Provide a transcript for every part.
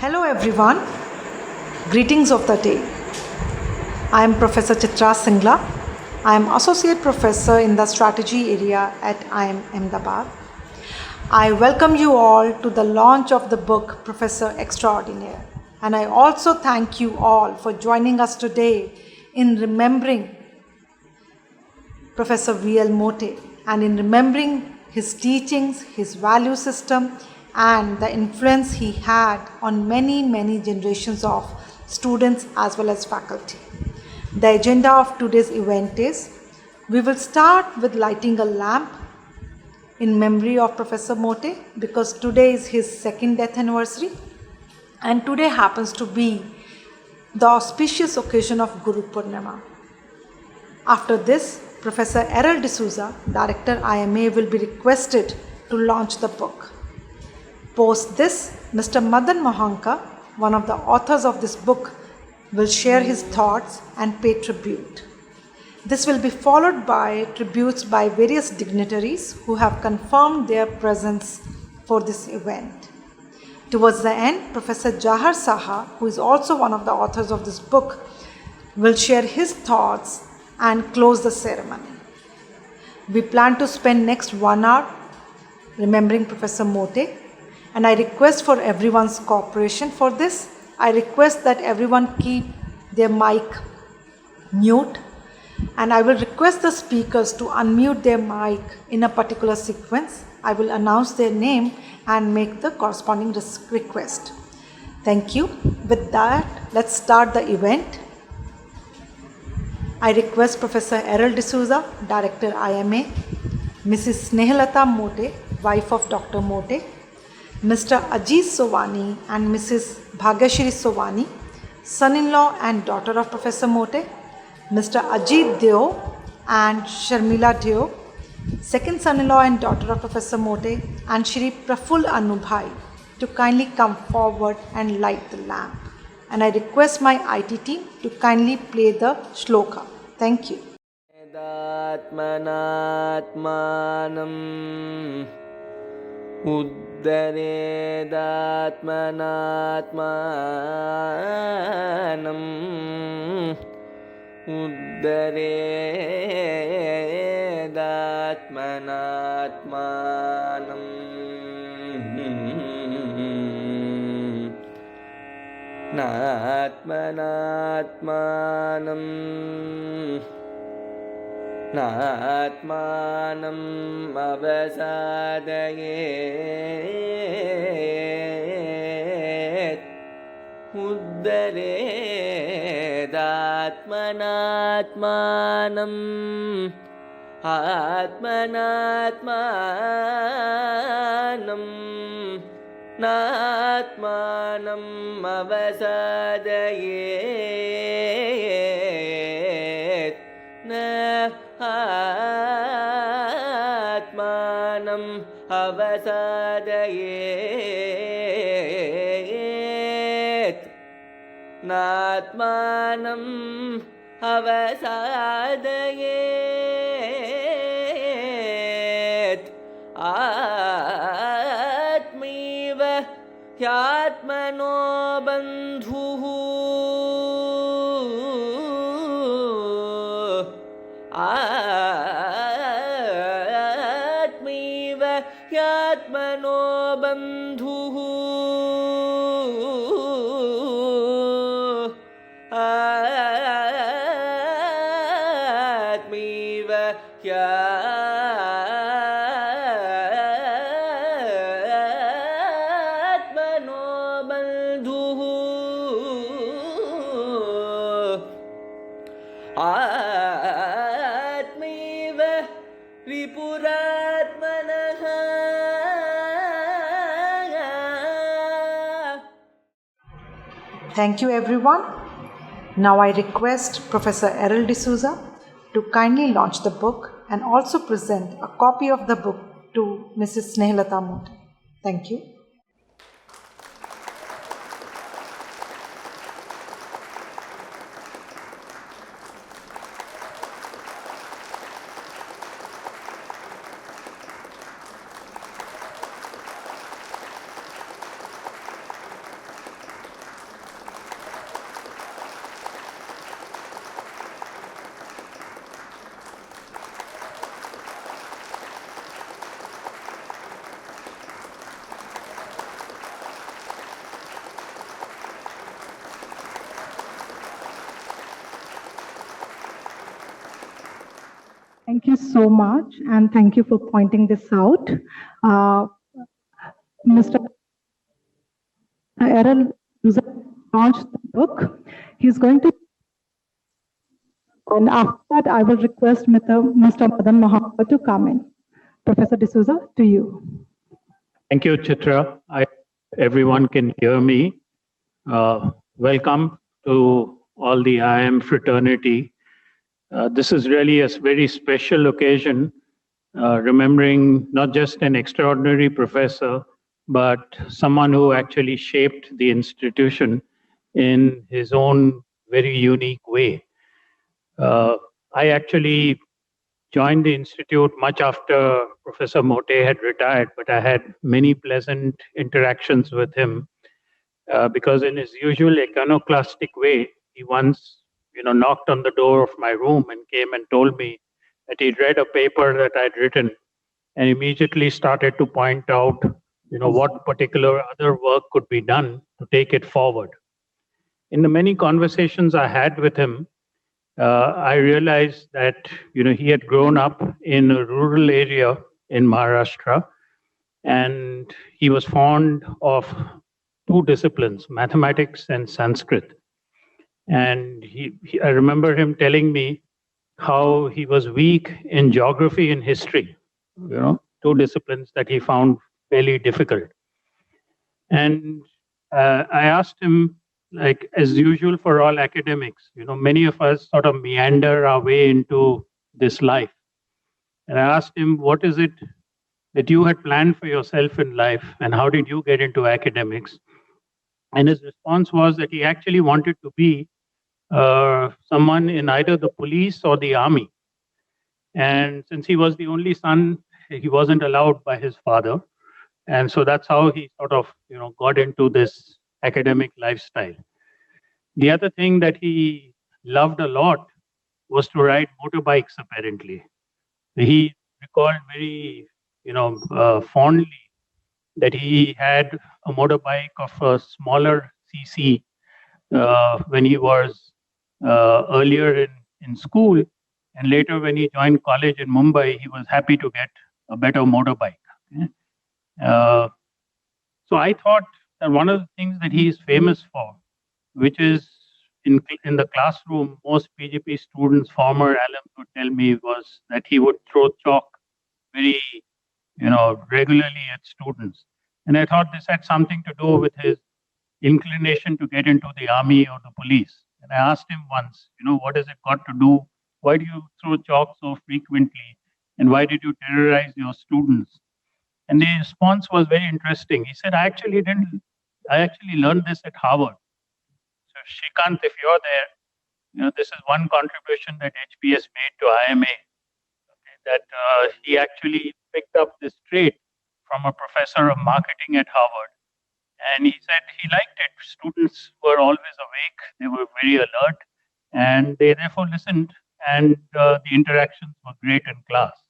Hello everyone, greetings of the day. I am Professor Chitra Singla. I am Associate Professor in the Strategy area at IIM Ahmedabad. I welcome you all to the launch of the book Professor Extraordinaire, and I also thank you all for joining us today in remembering Professor V L Mote and in remembering his teachings, his value system, and the influence he had on many generations of students as well as faculty. The agenda of today's event is, we will start with lighting a lamp in memory of Professor Mote because today is his second death anniversary and today happens to be the auspicious occasion of Guru Purnima. After this, Professor Errol D'Souza, Director IIMA, will be requested to launch the book. Post this, Mr. Madan Mohanka, one of the authors of this book, will share his thoughts and pay tribute. This will be followed by tributes by various dignitaries who have confirmed their presence for this event. Towards the end, Professor Jahar Saha, who is also one of the authors of this book, will share his thoughts and close the ceremony. We plan to spend next 1 hour remembering Professor Mote, and I request for everyone's cooperation for this. I request that everyone keep their mic mute, and I will request the speakers to unmute their mic in a particular sequence. I will announce their name and make the corresponding request. Thank you. With that, let's start the event. I request Professor Errol D'Souza, Director IIMA, Mrs. Nehlatha Mote, wife of Dr. Mote, Mr. Ajit Sovani and Mrs. Shri Sovani, son-in-law and daughter of Professor Mote, Mr. Ajit Deo and Sharmila Deo, second son-in-law and daughter of Professor Mote, and Shri Praful Anubhai to kindly come forward and light the lamp. And I request my IT team to kindly play the shloka. Thank you. Natmanam avasadayet Uddaredatmanatmanam Atmanatmanam Natmanam avasadayet Atmanam avasadayet Natmanam avasadayet Atmiva Yatmano bandhuhu Atmiva Yatmano bandhuhu Atmiva Yatmano bandhuhu Atmiva Ripuratmanaha. Thank you everyone. Now I request Professor Errol D'Souza to kindly launch the book and also present a copy of the book to Mrs. Nehlatha Mote. Thank you. Thank you so much, and thank you for pointing this out. Mr. Errol D'Souza launched the book. He's going to, and after that, I will request Mr. Madan Mohanka to come in. Professor D'Souza, to you. Thank you, Chitra. Everyone can hear me. Welcome to all the IIM fraternity. This is really a very special occasion, remembering not just an extraordinary professor, but someone who actually shaped the institution in his own very unique way. I actually joined the institute much after Professor Mote had retired, but I had many pleasant interactions with him because in his usual iconoclastic way, he once knocked on the door of my room and came and told me that he'd read a paper that I'd written and immediately started to point out what particular other work could be done to take it forward. In the many conversations I had with him, I realized that he had grown up in a rural area in Maharashtra, and he was fond of two disciplines, mathematics and Sanskrit. And I remember him telling me how he was weak in geography and history, two disciplines that he found fairly difficult. And I asked him, like as usual for all academics, many of us sort of meander our way into this life. And I asked him, what is it that you had planned for yourself in life, and how did you get into academics? And his response was that he actually wanted to be someone in either the police or the army. And since he was the only son, he wasn't allowed by his father. And so that's how he sort of got into this academic lifestyle. The other thing that he loved a lot was to ride motorbikes, apparently. He recalled very fondly that he had a motorbike of a smaller cc when he was earlier in school, and later when he joined college in Mumbai, he was happy to get a better motorbike. So I thought that one of the things that he is famous for, which is in the classroom, most PGP students, former alums would tell me, was that he would throw chalk very regularly at students. And I thought this had something to do with his inclination to get into the army or the police. And I asked him once, what has it got to do? Why do you throw chalk so frequently? And why did you terrorize your students? And the response was very interesting. He said, I actually learned this at Harvard. So Srikant, if you're there, this is one contribution that HPS made to IIMA, that he actually picked up this trait from a professor of marketing at Harvard. And he said he liked it. Students were always awake, they were very alert, and they therefore listened, and the interactions were great in class.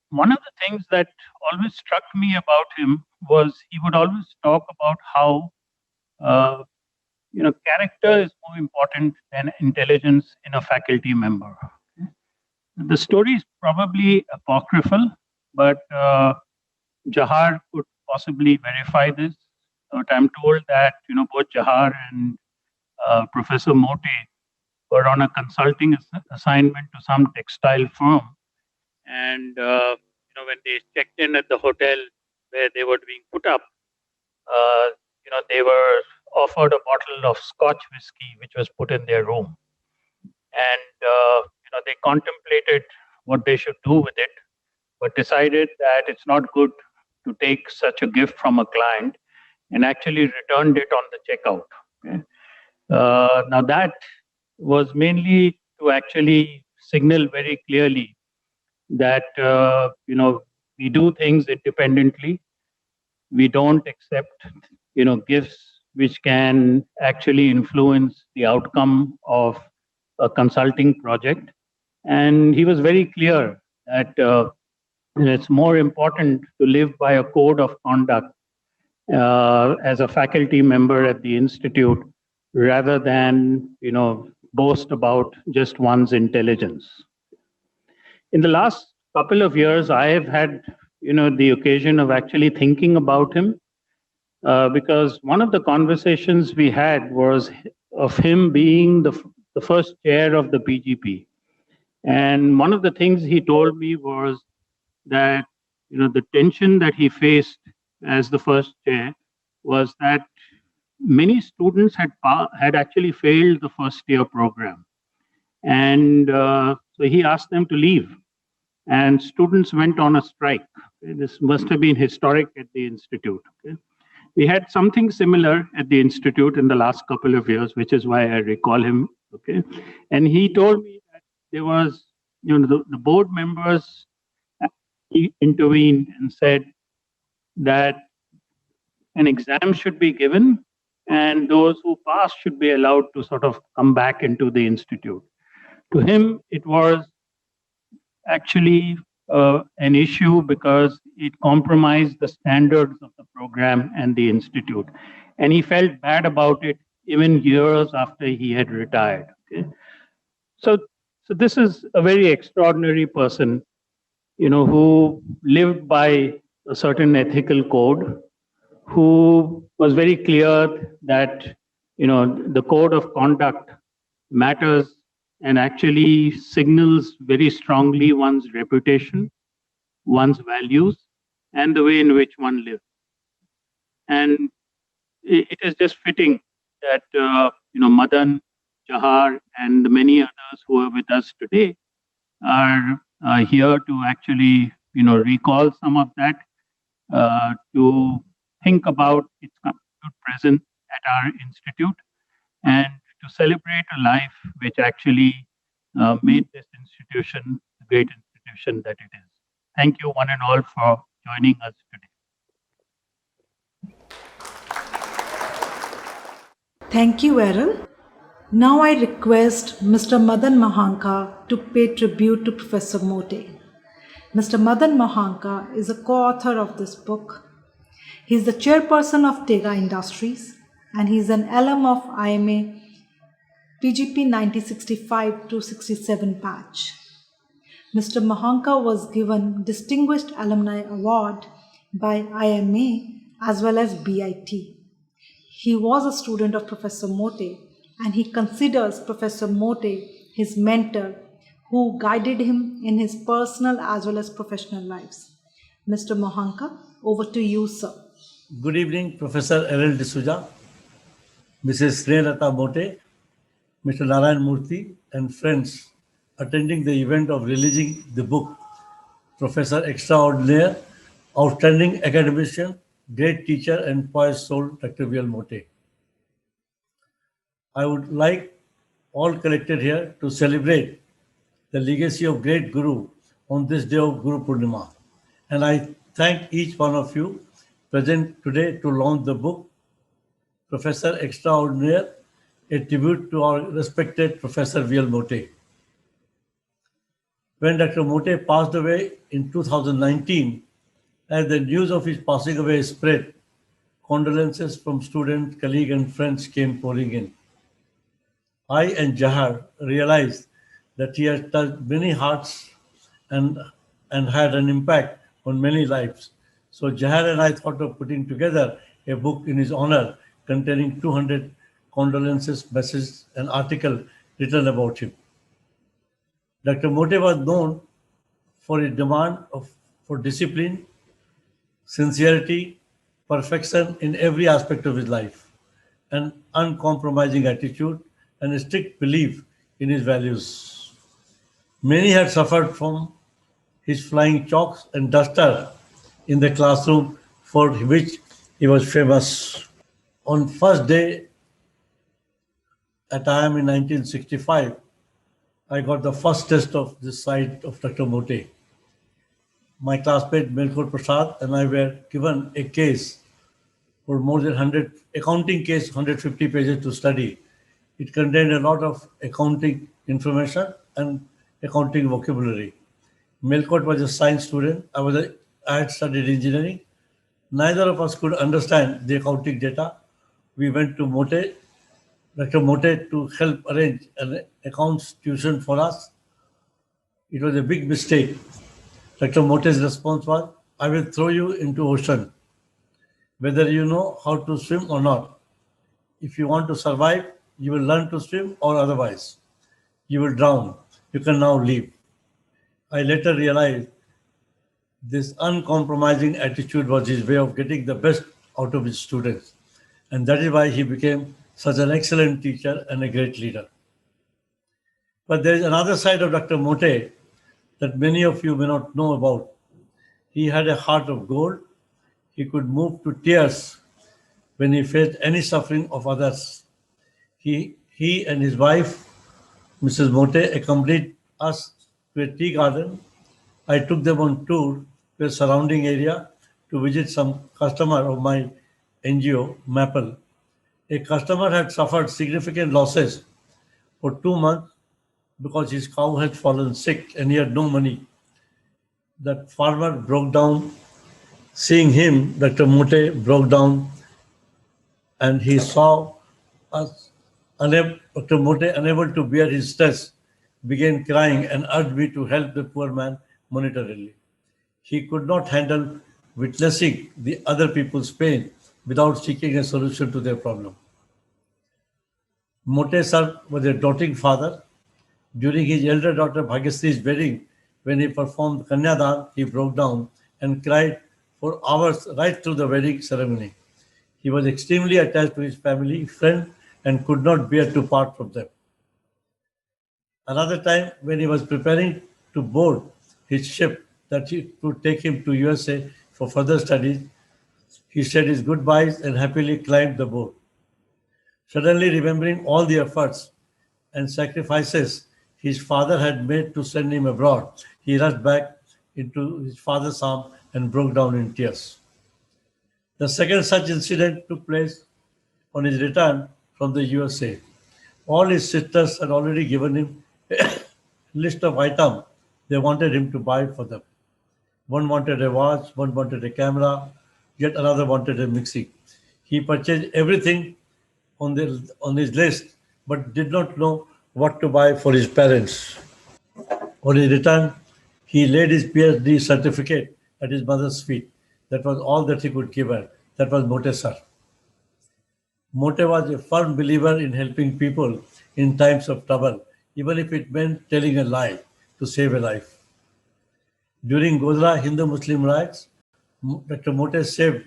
One of the things that always struck me about him was he would always talk about how character is more important than intelligence in a faculty member. The story is probably apocryphal, but Jahar could possibly verify this. But I'm told that both Jahar and Professor Mote were on a consulting assignment to some textile firm, and when they checked in at the hotel where they were being put up, they were offered a bottle of Scotch whiskey, which was put in their room, and they contemplated what they should do with it, but decided that it's not good to take such a gift from a client, and actually returned it on the checkout. Okay? Now that was mainly to actually signal very clearly that we do things independently. We don't accept gifts which can actually influence the outcome of a consulting project. And he was very clear that it's more important to live by a code of conduct as a faculty member at the institute, rather than boast about just one's intelligence. In the last couple of years, I have had, the occasion of actually thinking about him because one of the conversations we had was of him being the first chair of the PGP. And one of the things he told me was that, the tension that he faced as the first chair was that many students had actually failed the first year program. And so he asked them to leave. And students went on a strike. This must have been historic at the Institute. Okay? We had something similar at the Institute in the last couple of years, which is why I recall him. Okay, and he told me that there was, the board members intervened and said that an exam should be given and those who pass should be allowed to sort of come back into the Institute. To him, it was actually an issue because it compromised the standards of the program and the Institute. And he felt bad about it even years after he had retired. Okay? So this is a very extraordinary person, who lived by a certain ethical code, who was very clear that, the code of conduct matters and actually signals very strongly one's reputation, one's values, and the way in which one lives. And it is just fitting that Madan, Jahar, and the many others who are with us today are here to actually recall some of that, to think about its continued presence at our institute, and to celebrate a life which actually made this institution the great institution that it is. Thank you one and all for joining us today. Thank you, Errol. Now I request Mr. Madan Mohanka to pay tribute to Professor Mote. Mr. Madan Mohanka is a co-author of this book. He is the chairperson of Tega Industries and he is an alum of IIMA PGP 1965 to 67 batch. Mr. Mohanka was given Distinguished Alumni Award by IIMA as well as BIT. He was a student of Professor Mote and he considers Professor Mote his mentor who guided him in his personal as well as professional lives. Mr. Mohanka, over to you, sir. Good evening, Professor Errol D'Souza, Mrs. Nehlatha Mote, Mr. Narayan Murthy, and friends attending the event of releasing the book, Professor Extraordinaire, Outstanding Academician, Great Teacher and Poised Soul, Dr. V L Mote. I would like all collected here to celebrate the legacy of great Guru on this day of Guru Purnima. And I thank each one of you present today to launch the book, Professor Extraordinaire, a tribute to our respected Professor V L Mote. When Dr. Mote passed away in 2019, as the news of his passing away spread, condolences from students, colleagues, and friends came pouring in. I and Jahar realized that he has touched many hearts and had an impact on many lives. So Jahar and I thought of putting together a book in his honor containing 200 condolences, messages, and articles written about him. Dr. Mote was known for a demand for discipline, sincerity, perfection in every aspect of his life, an uncompromising attitude, and a strict belief in his values. Many had suffered from his flying chalks and duster in the classroom, for which he was famous. On first day at IIM in 1965, I got the first test of this side of Dr. Mote. My classmate Melkor Prasad and I were given a case for more than 100, accounting case, 150 pages to study. It contained a lot of accounting information and accounting vocabulary. Melkot was a science student. I had studied engineering. Neither of us could understand the accounting data. We went to Mote Dr. Mote to help arrange an accounts tuition for us. It was a big mistake. Dr. Mote's response was, I will throw you into ocean, whether you know how to swim or not. If you want to survive, you will learn to swim or otherwise. You will drown. You can now leave. I later realized this uncompromising attitude was his way of getting the best out of his students. And that is why he became such an excellent teacher and a great leader. But there is another side of Dr. Mote that many of you may not know about. He had a heart of gold. He could move to tears when he faced any suffering of others. He and his wife, Mrs. Mote, accompanied us to a tea garden. I took them on tour to a surrounding area to visit some customer of my NGO, Maple. A customer had suffered significant losses for 2 months because his cow had fallen sick and he had no money. That farmer broke down. Seeing him, Dr. Mote broke down and he saw us, Dr. Mote, unable to bear his stress, began crying and urged me to help the poor man monetarily. He could not handle witnessing the other people's pain without seeking a solution to their problem. Mote sir was a doting father. During his elder daughter Bhagyasri's wedding, when he performed Kanyadan, he broke down and cried for hours right through the wedding ceremony. He was extremely attached to his family, friend, and could not bear to part from them. Another time, when he was preparing to board his ship that would take him to USA for further studies, he said his goodbyes and happily climbed the boat. Suddenly remembering all the efforts and sacrifices his father had made to send him abroad, he rushed back into his father's arms and broke down in tears. The second such incident took place on his return from the USA. All his sisters had already given him a list of items they wanted him to buy for them. One wanted a watch, one wanted a camera, yet another wanted a mixie. He purchased everything on his list, but did not know what to buy for his parents. On his return, he laid his PhD certificate at his mother's feet. That was all that he could give her. That was Mote sir. Mote was a firm believer in helping people in times of trouble, even if it meant telling a lie to save a life. During Godhra Hindu-Muslim riots, Dr. Mote saved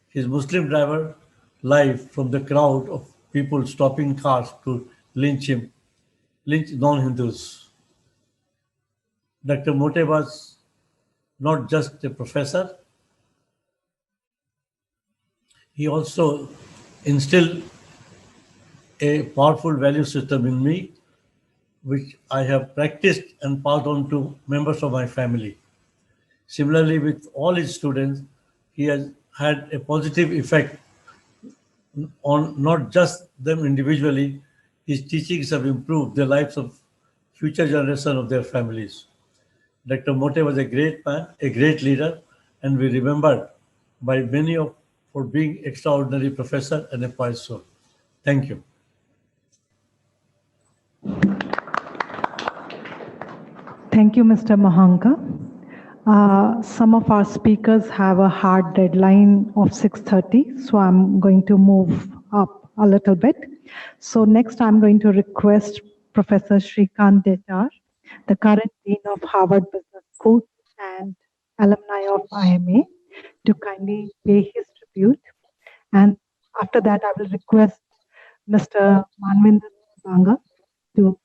his Muslim driver life from the crowd of people stopping cars to lynch non-Hindus. Dr. Mote was not just a professor, he also instilled a powerful value system in me, which I have practiced and passed on to members of my family. Similarly, with all his students, he has had a positive effect on not just them individually. His teachings have improved the lives of future generations of their families. Dr. Mote was a great man, a great leader, and we remembered by many for being extraordinary professor and a pious soul. Thank you. Thank you, Mr. Mohanka. Some of our speakers have a hard deadline of 6:30, so I'm going to move up a little bit. So next, I'm going to request Professor Srikant, the current Dean of Harvard Business School and alumni of IIMA, to kindly pay his tribute. And after that, I will request Mr. Manvinder Banga to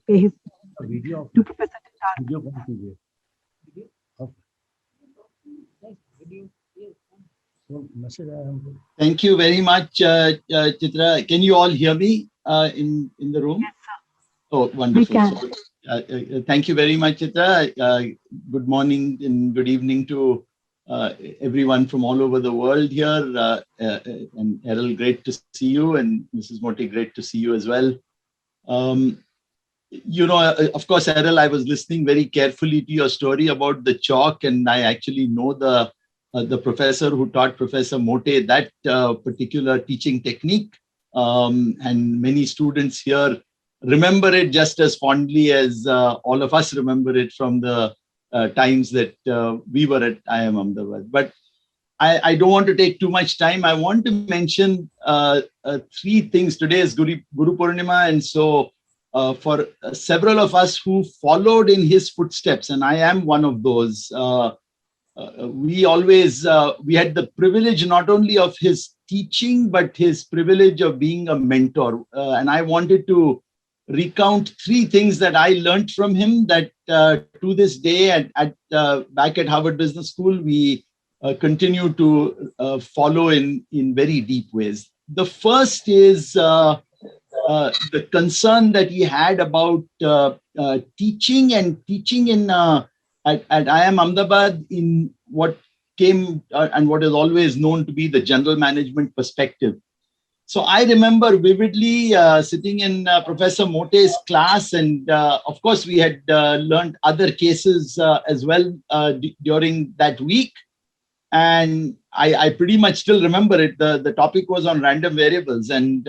pay his tribute to Professor Srikant. Thank you very much, Chitra. Can you all hear me in the room? Yes, sir. Oh, wonderful. We can. So, thank you very much, Chitra. Good morning and good evening to everyone from all over the world here. And Errol, great to see you, and Mrs. Mote, great to see you as well. You know, of course, Errol, I was listening very carefully to your story about the chalk, and I actually know the professor who taught Professor Mote that particular teaching technique. and many students here remember it just as fondly as all of us remember it from the times that we were at IIM Ahmedabad. But I don't want to take too much time. I want to mention three things. Today is Guru Purnima, and so for several of us who followed in his footsteps, and I am one of those, we always, we had the privilege not only of his teaching, but his privilege of being a mentor. And I wanted to recount three things that I learned from him that to this day back at Harvard Business School, we continue to follow in very deep ways. The first is the concern that he had about teaching in at IIM Ahmedabad in what came and what is always known to be the general management perspective. So I remember vividly sitting in Professor Mote's class, and of course we had learned other cases as well during that week. And I pretty much still remember it. The topic was on random variables, and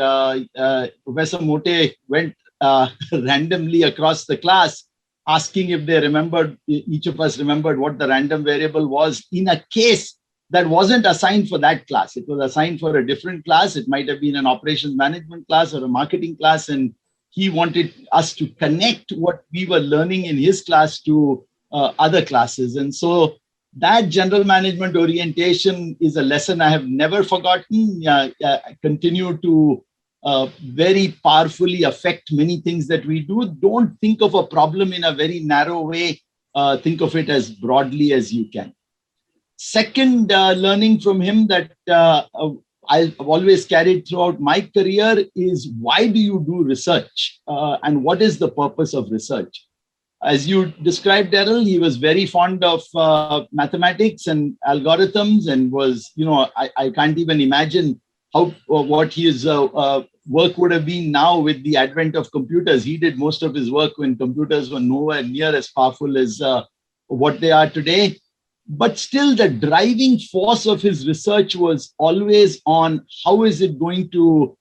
Professor Mote went randomly across the class, asking if they remembered, each of us remembered what the random variable was in a case that wasn't assigned for that class. It was assigned for a different class. It might have been an operations management class or a marketing class. And he wanted us to connect what we were learning in his class to other classes. And so that general management orientation is a lesson I have never forgotten. I continue to very powerfully affect many things that we do. Don't think of a problem in a very narrow way. Think of it as broadly as you can. Second learning from him that I've always carried throughout my career is, why do you do research and what is the purpose of research? As you described, Errol, he was very fond of mathematics and algorithms, and was, I can't even imagine what his work would have been now with the advent of computers. He did most of his work when computers were nowhere near as powerful as what they are today. But still, the driving force of his research was always on how is it going to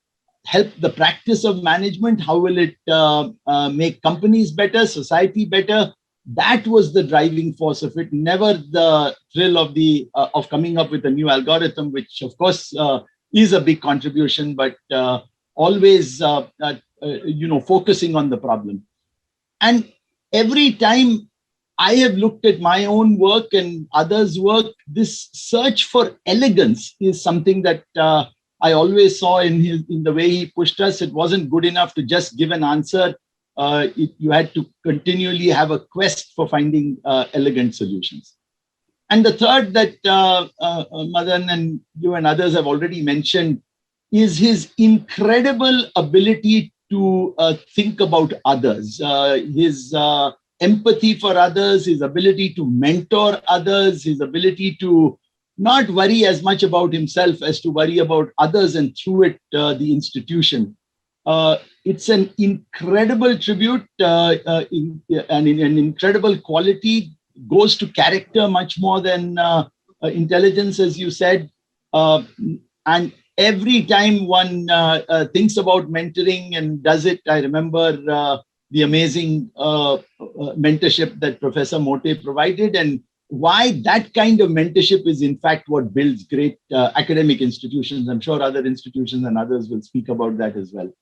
help the practice of management? How will it make companies better, society better? That was the driving force of it. Never the thrill of of coming up with a new algorithm, which of course is a big contribution, but always focusing on the problem. And every time I have looked at my own work and others' work, this search for elegance is something that I always saw in the way he pushed us. It wasn't good enough to just give an answer. You had to continually have a quest for finding elegant solutions. And the third that Madan and you and others have already mentioned is his incredible ability to think about others, his empathy for others, his ability to mentor others, his ability to not worry as much about himself as to worry about others, and through it, the institution. It's an incredible tribute and an incredible quality, goes to character much more than intelligence, as you said. And every time one thinks about mentoring and does it, I remember the amazing mentorship that Professor Mote provided, and why that kind of mentorship is in fact what builds great academic institutions. I'm sure other institutions and others will speak about that as well.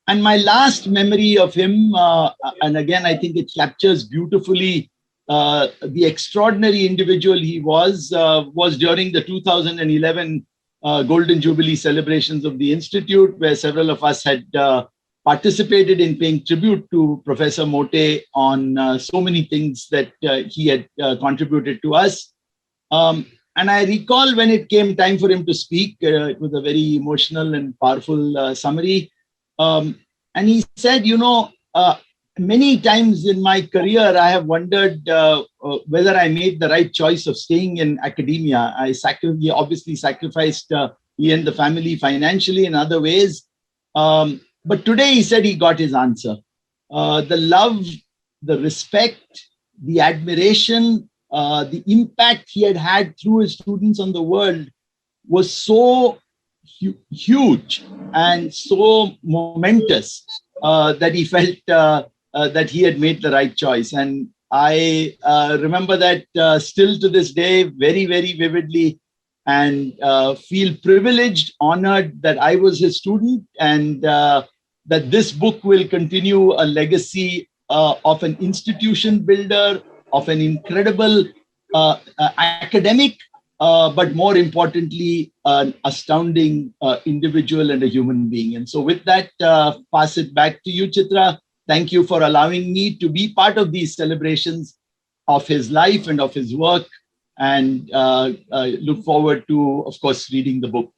And my last memory of him, and again, I think it captures beautifully the extraordinary individual he was during the 2011 Golden Jubilee celebrations of the Institute, where several of us had participated in paying tribute to Professor Mote on so many things that he had contributed to us. And I recall when it came time for him to speak, it was a very emotional and powerful summary. And he said, many times in my career, I have wondered whether I made the right choice of staying in academia. He obviously sacrificed he and the family financially in other ways. But today he said he got his answer. The love, the respect, the admiration, the impact he had through his students on the world was so huge and so momentous that he felt that he had made the right choice. And I remember that still to this day very, very vividly, and feel privileged, honored that I was his student, and that this book will continue a legacy of an institution builder, of an incredible academic, but more importantly, an astounding individual and a human being. And so with that, pass it back to you, Chitra. Thank you for allowing me to be part of these celebrations of his life and of his work, and look forward to, of course, reading the book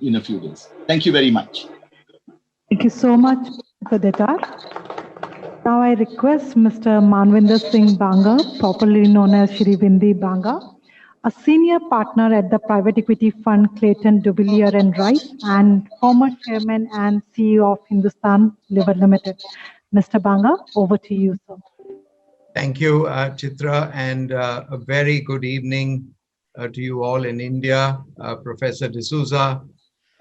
in a few days. Thank you very much. Thank you so much, Mr. Detar. Now I request Mr. Manvinder Singh Banga, popularly known as Shri Banga, a senior partner at the private equity fund Clayton, Dubilier and Rice, and former chairman and CEO of Hindustan Liver Limited. Mr. Banga, over to you, sir. Thank you, Chitra, and a very good evening to you all in India, Professor D'Souza,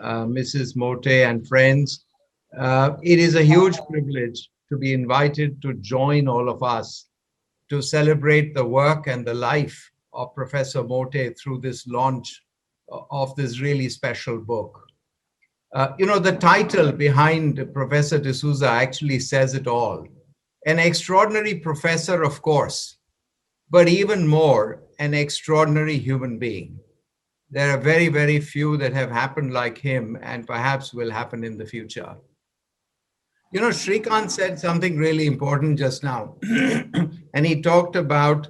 Mrs. Mote and friends. It is a huge privilege to be invited to join all of us to celebrate the work and the life of Professor Mote through this launch of this really special book. You know, the title behind Professor D'Souza actually says it all. An extraordinary professor, of course, but even more, an extraordinary human being. There are very, very few that have happened like him, and perhaps will happen in the future. You know, Srikant said something really important just now, and he talked about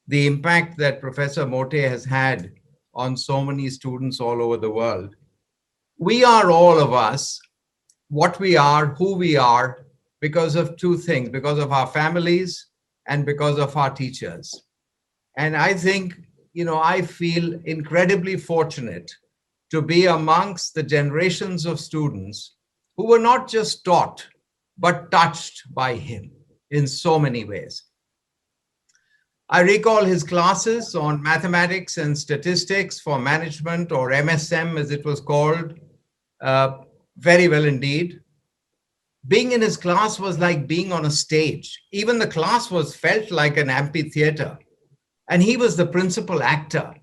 the impact that Professor Mote has had on so many students all over the world. We are, all of us, what we are, who we are, because of two things, because of our families and because of our teachers. And I think, you know, I feel incredibly fortunate to be amongst the generations of students who were not just taught, but touched by him in so many ways. I recall his classes on mathematics and statistics for management, or MSM as it was called, very well indeed. Being in his class was like being on a stage. Even the class felt like an amphitheater, and he was the principal actor.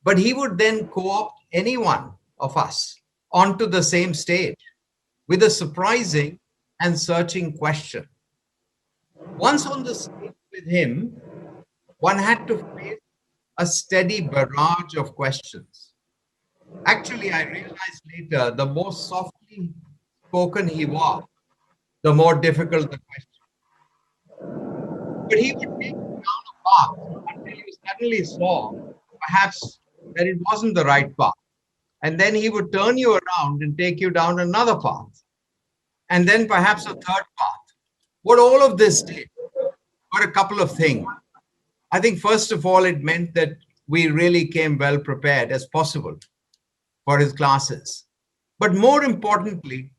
But he would then co-opt any one of us onto the same stage with a surprising and searching question. Once on the stage with him, one had to face a steady barrage of questions. Actually, I realized later, the more softly spoken he was, the more difficult the question. But he would take you down a path until you suddenly saw, perhaps, that it wasn't the right path. And then he would turn you around and take you down another path. And then perhaps a third path. What all of this did were a couple of things. I think, first of all, it meant that we really came well prepared as possible for his classes. But more importantly,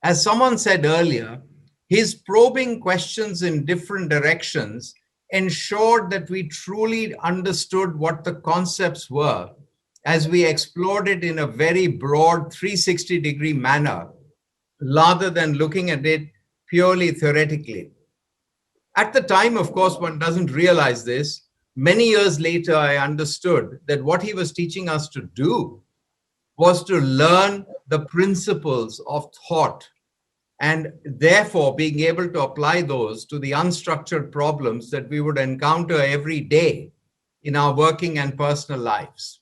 as someone said earlier, his probing questions in different directions ensured that we truly understood what the concepts were as we explored it in a very broad 360-degree manner, rather than looking at it purely theoretically. At the time, of course, one doesn't realize this. Many years later, I understood that what he was teaching us to do was to learn the principles of thought, and therefore being able to apply those to the unstructured problems that we would encounter every day in our working and personal lives.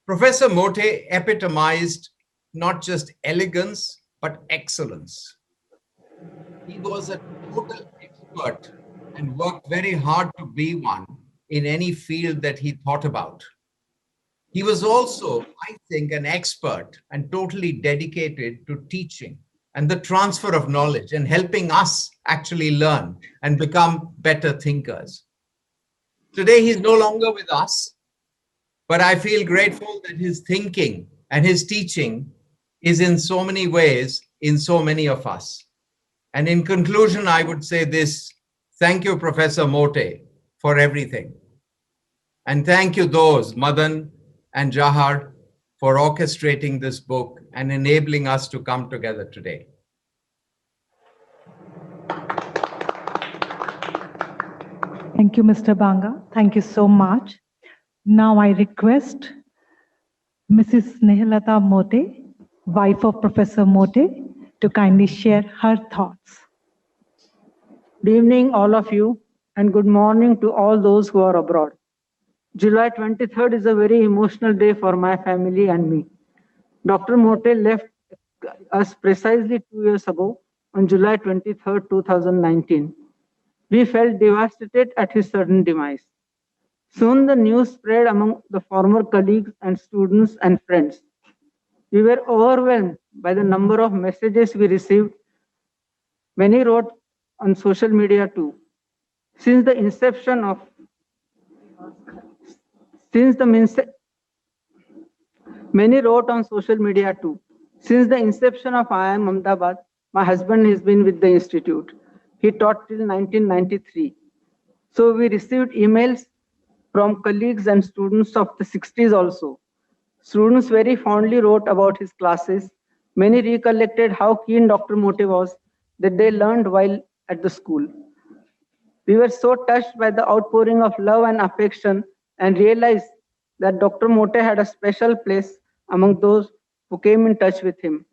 Professor Mote epitomized not just elegance, but excellence. He was a total expert and worked very hard to be one in any field that he thought about. He was also, I think, an expert and totally dedicated to teaching and the transfer of knowledge and helping us actually learn and become better thinkers. Today, he's no longer with us, but I feel grateful that his thinking and his teaching is in so many ways in so many of us. And in conclusion, I would say this: thank you, Professor Mote, for everything. And thank you those, Madan and Jahar, for orchestrating this book and enabling us to come together today. Thank you, Mr. Banga. Thank you so much. Now I request Mrs. Nehlatha Mote, wife of Professor Mote, to kindly share her thoughts. Good evening, all of you, and good morning to all those who are abroad. July 23rd is a very emotional day for my family and me. Dr. Mote left us precisely 2 years ago on July 23rd, 2019. We felt devastated at his sudden demise. Soon the news spread among the former colleagues and students and friends. We were overwhelmed by the number of messages we received. Many wrote on social media too. Many wrote on social media too. Since the inception of IIM Ahmedabad, my husband has been with the institute. He taught till 1993. So we received emails from colleagues and students of the 60s also. Students very fondly wrote about his classes. Many recollected how keen Dr. Mote was that they learned while at the school. We were so touched by the outpouring of love and affection and realized that Dr. Mote had a special place among those who came in touch with him.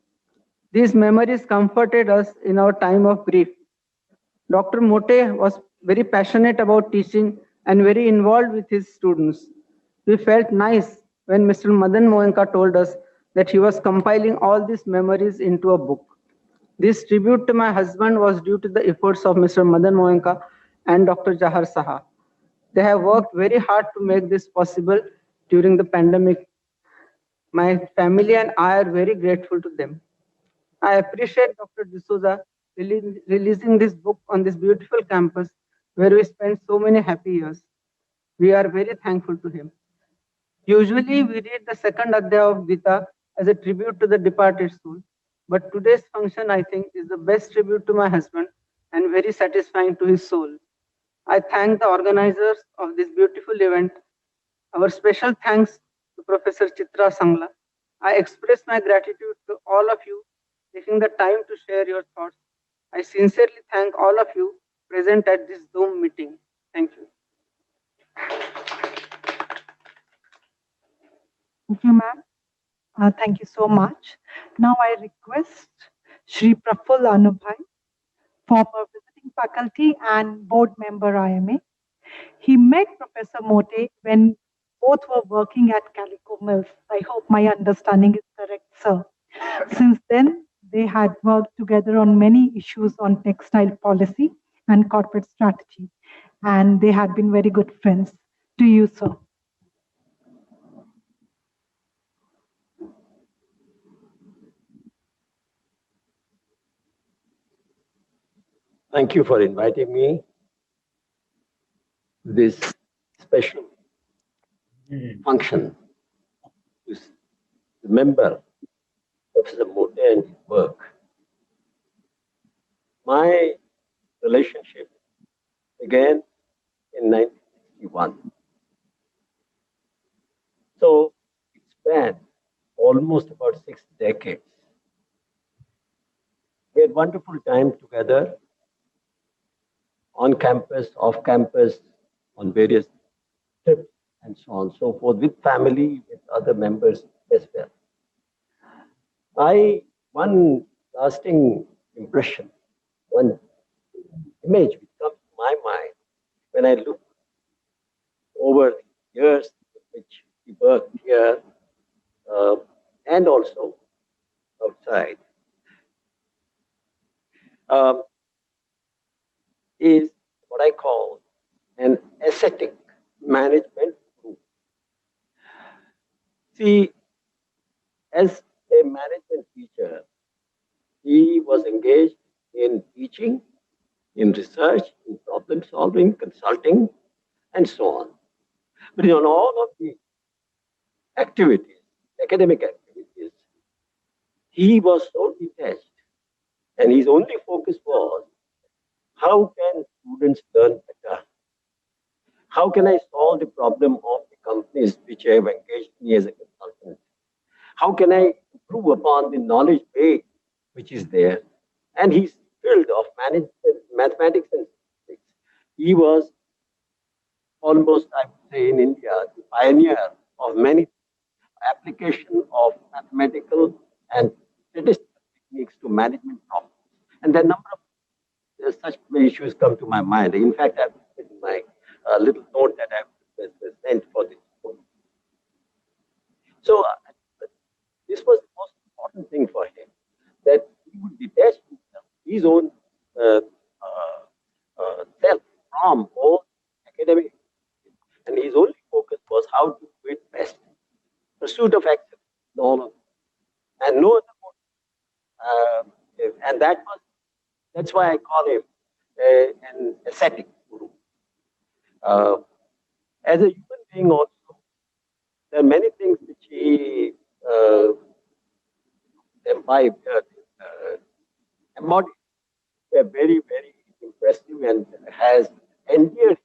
These memories comforted us in our time of grief. Dr. Mote was very passionate about teaching and very involved with his students. We felt nice when Mr. Madan Mohanka told us that he was compiling all these memories into a book. This tribute to my husband was due to the efforts of Mr. Madan Mohanka and Dr. Jahar Saha. They have worked very hard to make this possible during the pandemic. My family and I are very grateful to them. I appreciate Dr. D'Souza releasing this book on this beautiful campus where we spent so many happy years. We are very thankful to him. Usually we read the second Adhyaya of Gita as a tribute to the departed soul. But today's function, I think, is the best tribute to my husband and very satisfying to his soul. I thank the organizers of this beautiful event. Our special thanks to Professor Chitra Sangla. I express my gratitude to all of you taking the time to share your thoughts. I sincerely thank all of you present at this Zoom meeting. Thank you. Thank you, ma'am. Thank you so much. Now I request Shri Praful Anubhai, former visiting faculty and board member IIMA. He met Professor Mote when both were working at Calico Mills. I hope my understanding is correct, sir. Since then, they had worked together on many issues on textile policy and corporate strategy, and they had been very good friends. To you, sir. Thank you for inviting me to this special function to remember Professor Mote and his work. My relationship began in 1961. So it spanned almost about 6 decades. We had wonderful time together on campus, off campus, on various trips, and so on and so forth, with family, with other members as well. One lasting impression, one image which comes to my mind when I look over the years which he worked here and also outside, is what I call an ascetic management group. See, as a management teacher, he was engaged in teaching, in research, in problem solving, consulting, and so on. But on all of the activities, academic activities, he was so detached, and his only focus was, how can students learn better? How can I solve the problem of the companies which have engaged me as a consultant? How can I improve upon the knowledge base which is there? And his field of mathematics and physics, he was almost, I would say, in India, the pioneer of many application of mathematical and statistical techniques to management problems. And there are a number of such issues come to my mind. In fact, I've written my little note that I've sent for this book. So this was the most important thing for him, that he would detach himself, his own self from all academic, and his only focus was how to do it best. Pursuit of excellence, all of it. And no other motive. And that's why I call him an ascetic guru. As a human being also, there are many things which he embodied, were very, very impressive and has endeared him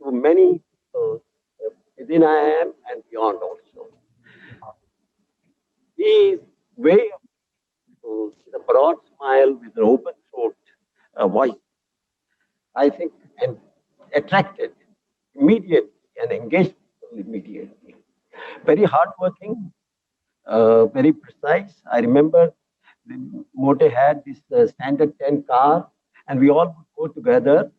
to many people within IIM and beyond also. His way of with a broad smile, with an open throat voice, I think, and attracted immediately and engaged people immediately. Very hardworking, very precise. I remember Mote had this standard 10 car, and we all would go together.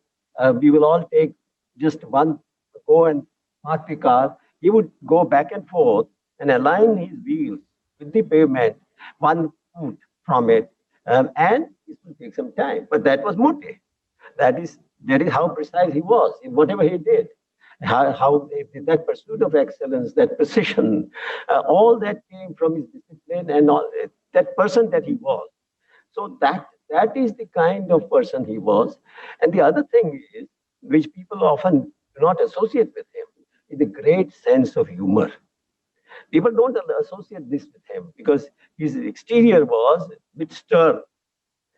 We will all take just one, go and park the car. He would go back and forth and align his wheels with the pavement, 1 foot from it, and it will take some time. But that was Mote. That is how precise he was in whatever he did. How that pursuit of excellence, that precision, all that came from his discipline and all that person that he was. So that is the kind of person he was. And the other thing is, which people often do not associate with him, is the great sense of humor. People don't associate this with him because his exterior was a bit stern.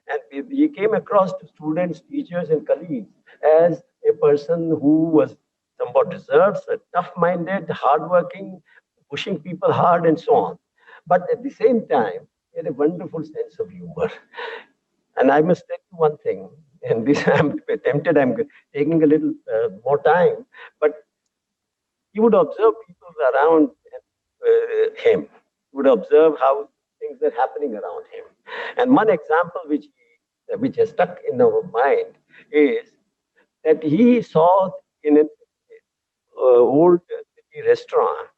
And he came across to students, teachers, and colleagues as a person who was somewhat reserved, tough-minded, hardworking, pushing people hard, and so on. But at the same time, he had a wonderful sense of humor. And I must tell you one thing, and this I'm tempted, I'm taking a little more time, but he would observe people around him. He would observe how things are happening around him. And one example which has stuck in our mind is that he saw in an old city restaurant,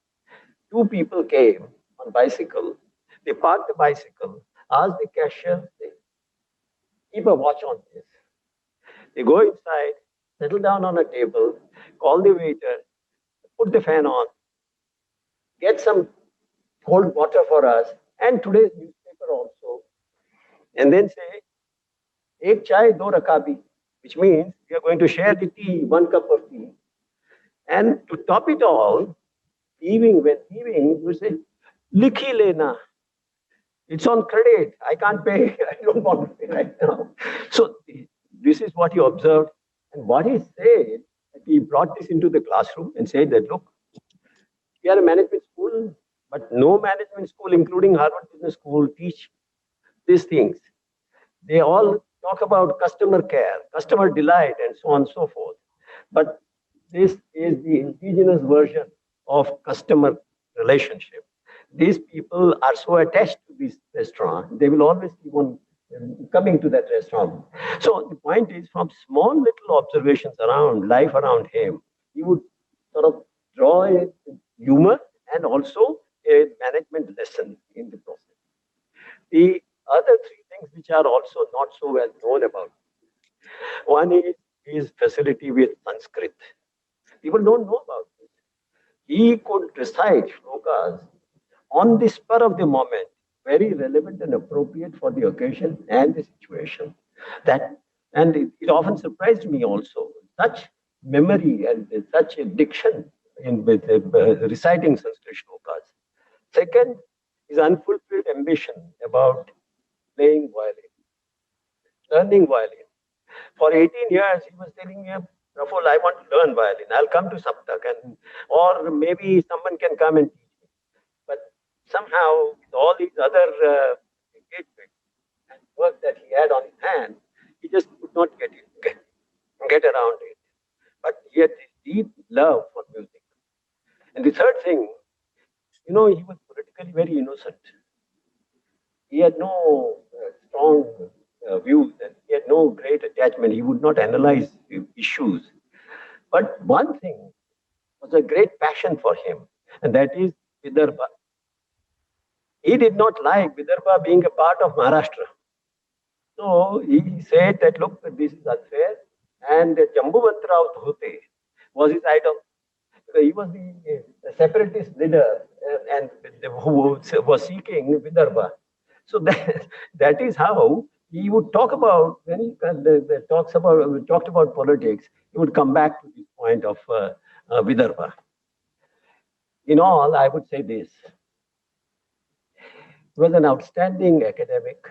2 people came on bicycle. They parked the bicycle, asked the cashier, keep a watch on this. They go inside, settle down on a table, call the waiter, put the fan on, get some cold water for us, and today's newspaper also. And then say, ek chai, do rakabi, which means we are going to share the tea, 1 cup of tea. And to top it all, when thieving, you say, likhi lena. It's on credit. I can't pay. I don't want to pay right now. So this is what he observed. And what he said, he brought this into the classroom and said that, look, we are a management school, but no management school, including Harvard Business School, teach these things. They all talk about customer care, customer delight, and so on and so forth. But this is the indigenous version of customer relationship. These people are so attached to this restaurant, they will always keep on coming to that restaurant. So the point is, from small little observations around life around him, he would sort of draw a humor and also a management lesson in the process. The other 3 things which are also not so well known about. One is his facility with Sanskrit. People don't know about this. He could recite shlokas on the spur of the moment, very relevant and appropriate for the occasion and the situation. And it often surprised me also, such memory and such a diction with reciting Sanskrit shlokas. Second, his unfulfilled ambition about playing violin, learning violin. For 18 years, he was telling me, Praful, I want to learn violin. I'll come to Saptak, or maybe someone can come and teach me. But somehow, with all these other engagements and work that he had on his hand, he just could not get around it. But he had this deep love for music. And the third thing, he was politically very innocent. He had no strong views and he had no great attachment. He would not analyze issues. But one thing was a great passion for him, and that is Vidarbha. He did not like Vidarbha being a part of Maharashtra. So he said that, look, this is unfair. And Jambuvantrao Dhote was his idol. He was the separatist leader and who was seeking Vidarbha. So that is how he would talk about, when he talked about politics, he would come back to this point of Vidarbha. In all, I would say this. He was an outstanding academic,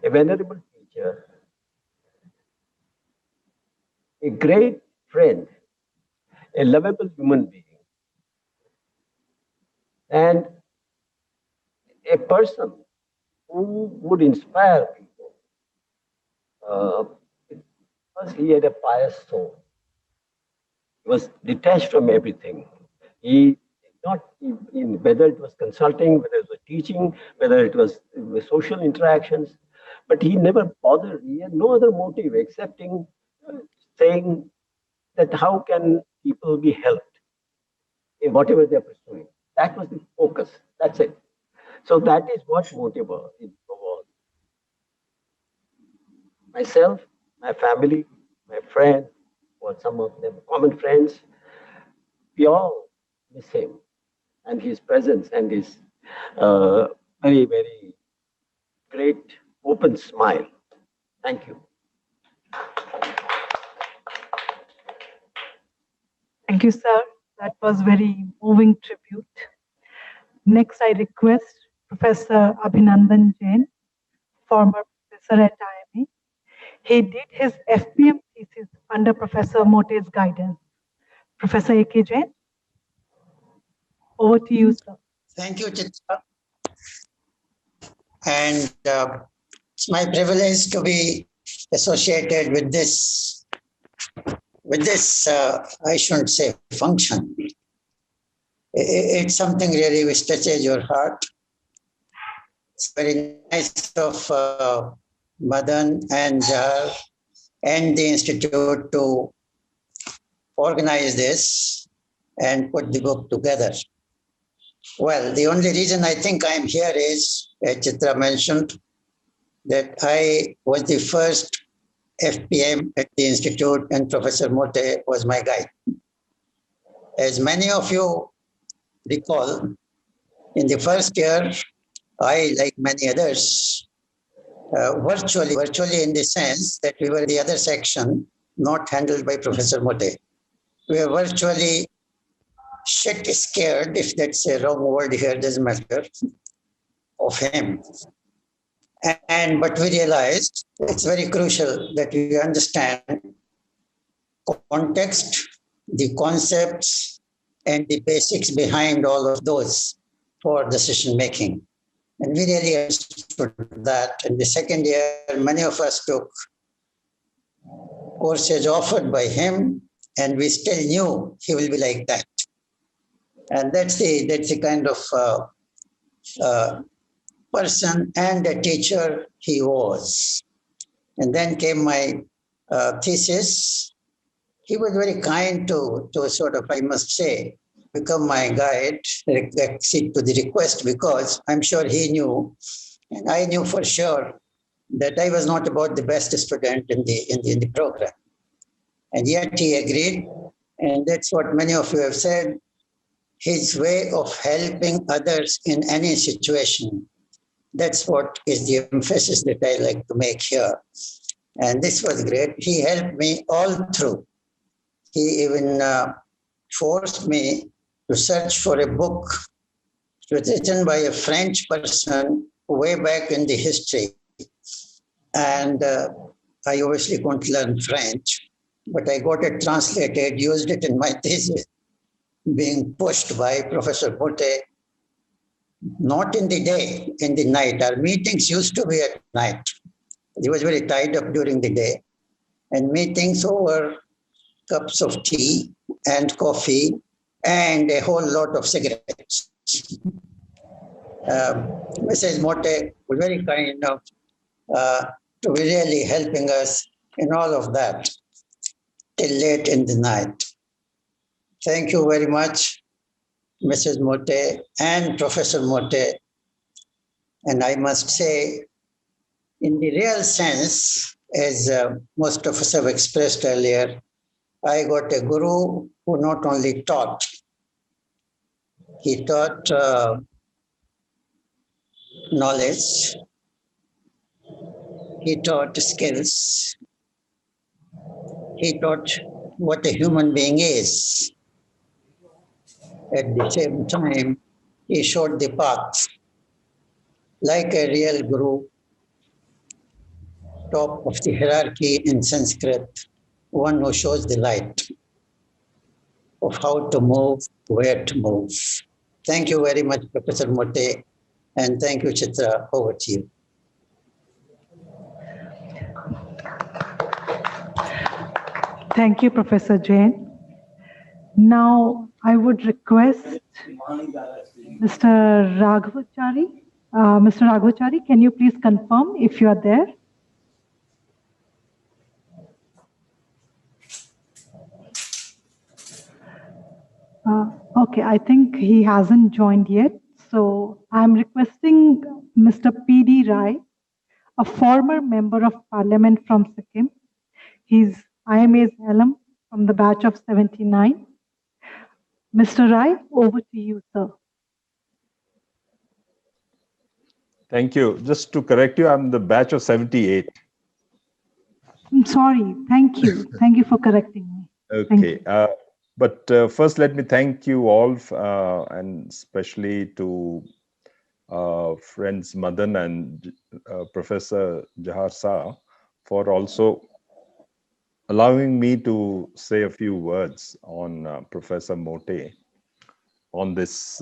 a venerable teacher, a great friend, a lovable human being, and a person who would inspire people. Because he had a pious soul. He was detached from everything. He did not, whether it was consulting, whether it was teaching, whether it was social interactions, but he never bothered. He had no other motive excepting saying that how can people be helped in whatever they're pursuing. That was the focus. That's it. So that is what motive was. Myself, my family, my friends, or some of them common friends, we all miss him and his presence and his very, very great open smile. Thank you. Thank you, sir. That was very moving tribute. Next, I request Professor Abhinandan Jain, former professor at IIMA. He did his FPM thesis under Professor Mote's guidance. Professor A.K. Jain, over to you, sir. Thank you, Chitra. And it's my privilege to be associated with this, I shouldn't say function. It's something really which touches your heart. It's very nice of Madan and Jahar and the Institute to organize this and put the book together. Well, the only reason I think I'm here is, as Chitra mentioned, that I was the first FPM at the Institute and Professor Mote was my guide. As many of you recall, in the first year, I, like many others, virtually in the sense that we were the other section, not handled by Professor Mote. We were virtually shit scared, if that's a wrong word here, doesn't matter, of him. But we realized it's very crucial that we understand context, the concepts, and the basics behind all of those for decision making. And we really understood that. In the second year, many of us took courses offered by him, and we still knew he will be like that. And that's the kind of person and a teacher he was. And then came my thesis. He was very kind to sort of, I must say, become my guide, accede to the request, because I'm sure he knew, and I knew for sure, that I was not about the best student in the program. And yet he agreed, and that's what many of you have said. His way of helping others in any situation, that's what is the emphasis that I like to make here. And this was great. He helped me all through. He even forced me to search for a book written by a French person way back in the history. And I obviously couldn't learn French, but I got it translated, used it in my thesis, being pushed by Professor Mote not in the day, in the night. Our meetings used to be at night. He was very tied up during the day, and meetings over cups of tea and coffee and a whole lot of cigarettes. Mrs. Mote was very kind enough to be really helping us in all of that till late in the night. Thank you very much, Mrs. Mote and Professor Mote. And I must say, in the real sense, as most of us have expressed earlier, I got a guru who not only taught, he taught knowledge, he taught skills, he taught what a human being is. At the same time, he showed the path like a real guru, top of the hierarchy in Sanskrit, one who shows the light of how to move, where to move. Thank you very much, Professor Mote, and thank you, Chitra. Over to you. Thank you, Professor Jain. Now, I would request Mr. Raghavachari. Mr. Raghavachari, can you please confirm if you are there? Okay, I think he hasn't joined yet. So I'm requesting Mr. P.D. Rai, a former member of parliament from Sikkim. He's IIMA's alum from the batch of 79. Mr. Rai, over to you, sir. Thank you. Just to correct you, I'm the batch of 78. I'm sorry. Thank you. Thank you for correcting me. Okay. But first, let me thank you all, and especially to friends Madan and Professor Jahar Saha for also allowing me to say a few words on Professor Mote on this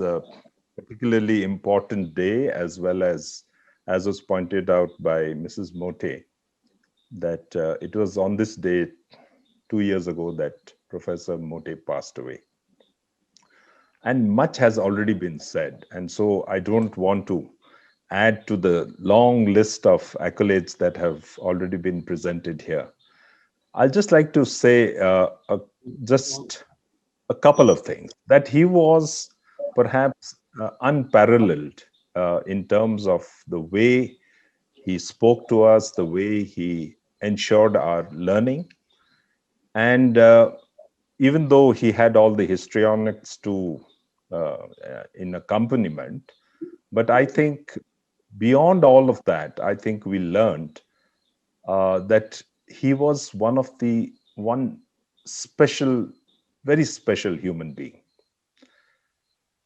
particularly important day, as well as was pointed out by Mrs. Mote, that it was on this day 2 years ago that Professor Mote passed away. And much has already been said. And so I don't want to add to the long list of accolades that have already been presented here. I'd just like to say just a couple of things. That he was perhaps unparalleled in terms of the way he spoke to us, the way he ensured our learning. And even though he had all the histrionics to in accompaniment, but I think beyond all of that, I think we learned that he was one special, very special human being.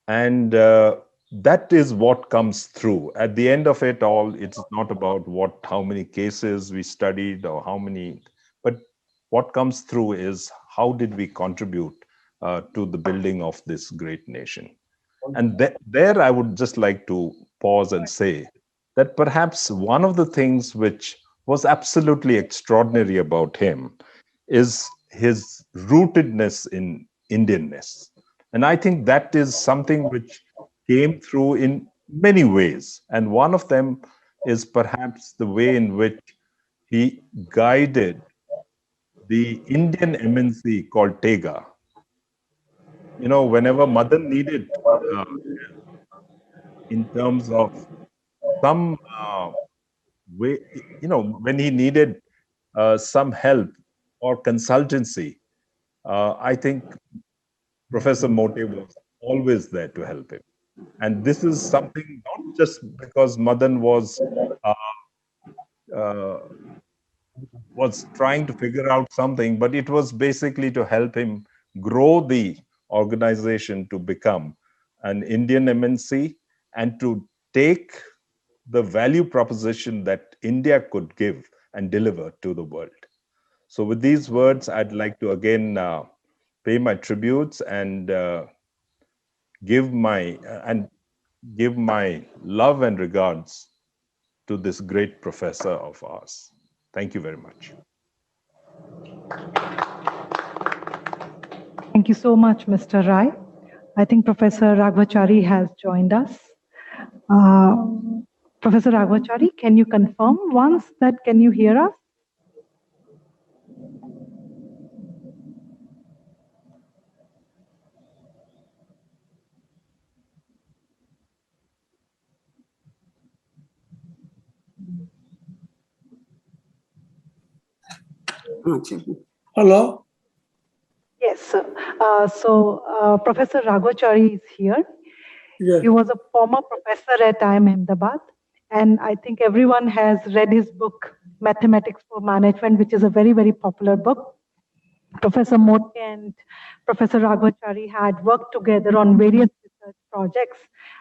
And that is what comes through. At the end of it all, it's not about how many cases we studied or how many, but what comes through is how did we contribute to the building of this great nation. And there I would just like to pause and say that perhaps one of the things which was absolutely extraordinary about him is his rootedness in Indianness. And I think that is something which came through in many ways. And one of them is perhaps the way in which he guided the Indian MNC called Tega. You know, whenever Madan needed in terms of some way, you know, when he needed some help or consultancy, I think Professor Mote was always there to help him. And this is something not just because Madan was trying to figure out something, but it was basically to help him grow the organization to become an Indian MNC and to take the value proposition that India could give and deliver to the world. So with these words, I'd like to again pay my tributes and give my, and give my love and regards to this great professor of ours. Thank you very much. Thank you so much, Mr. Rai. I think Professor Raghavachari has joined us. Professor Raghavachari, can you confirm once that can you hear us? Hello? Yes, sir. Professor Raghavachari is here. Yes. He was a former professor at IIM Ahmedabad, and I think everyone has read his book, Mathematics for Management, which is a very, very popular book. Professor Mote and Professor Raghavachari had worked together on various research projects,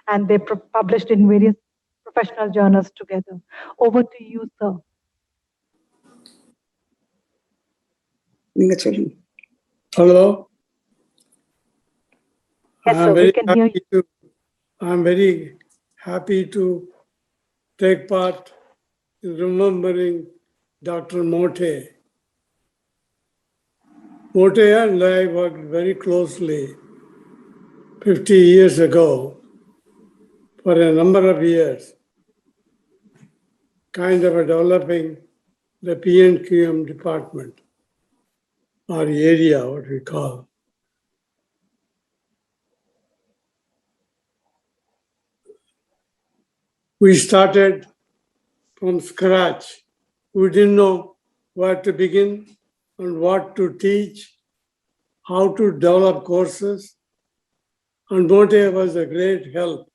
and they published in various professional journals together. Over to you, sir. Hello? Yes, sir, we can hear you. I'm very happy to take part in remembering Dr. Mote. Mote and I worked very closely 50 years ago for a number of years, kind of developing the P&QM department, or area, what we call. We started from scratch. We didn't know where to begin and what to teach, how to develop courses. And Mote was a great help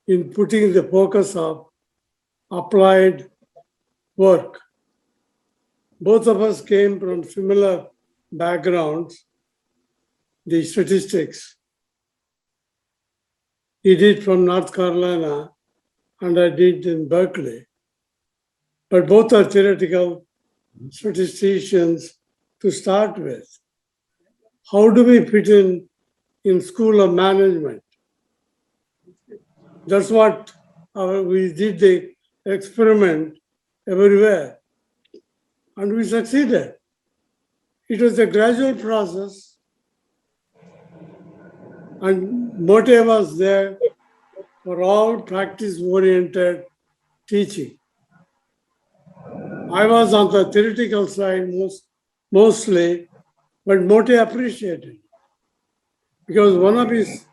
in putting the focus of applied work. Both of us came from similar backgrounds, the statistics. He did from North Carolina, and I did in Berkeley. But both are theoretical statisticians to start with. How do we fit in School of Management? That's what we did the experiment everywhere, and we succeeded. It was a gradual process, and Mote was there for all practice-oriented teaching. I was on the theoretical side mostly, but Mote appreciated it, because one of his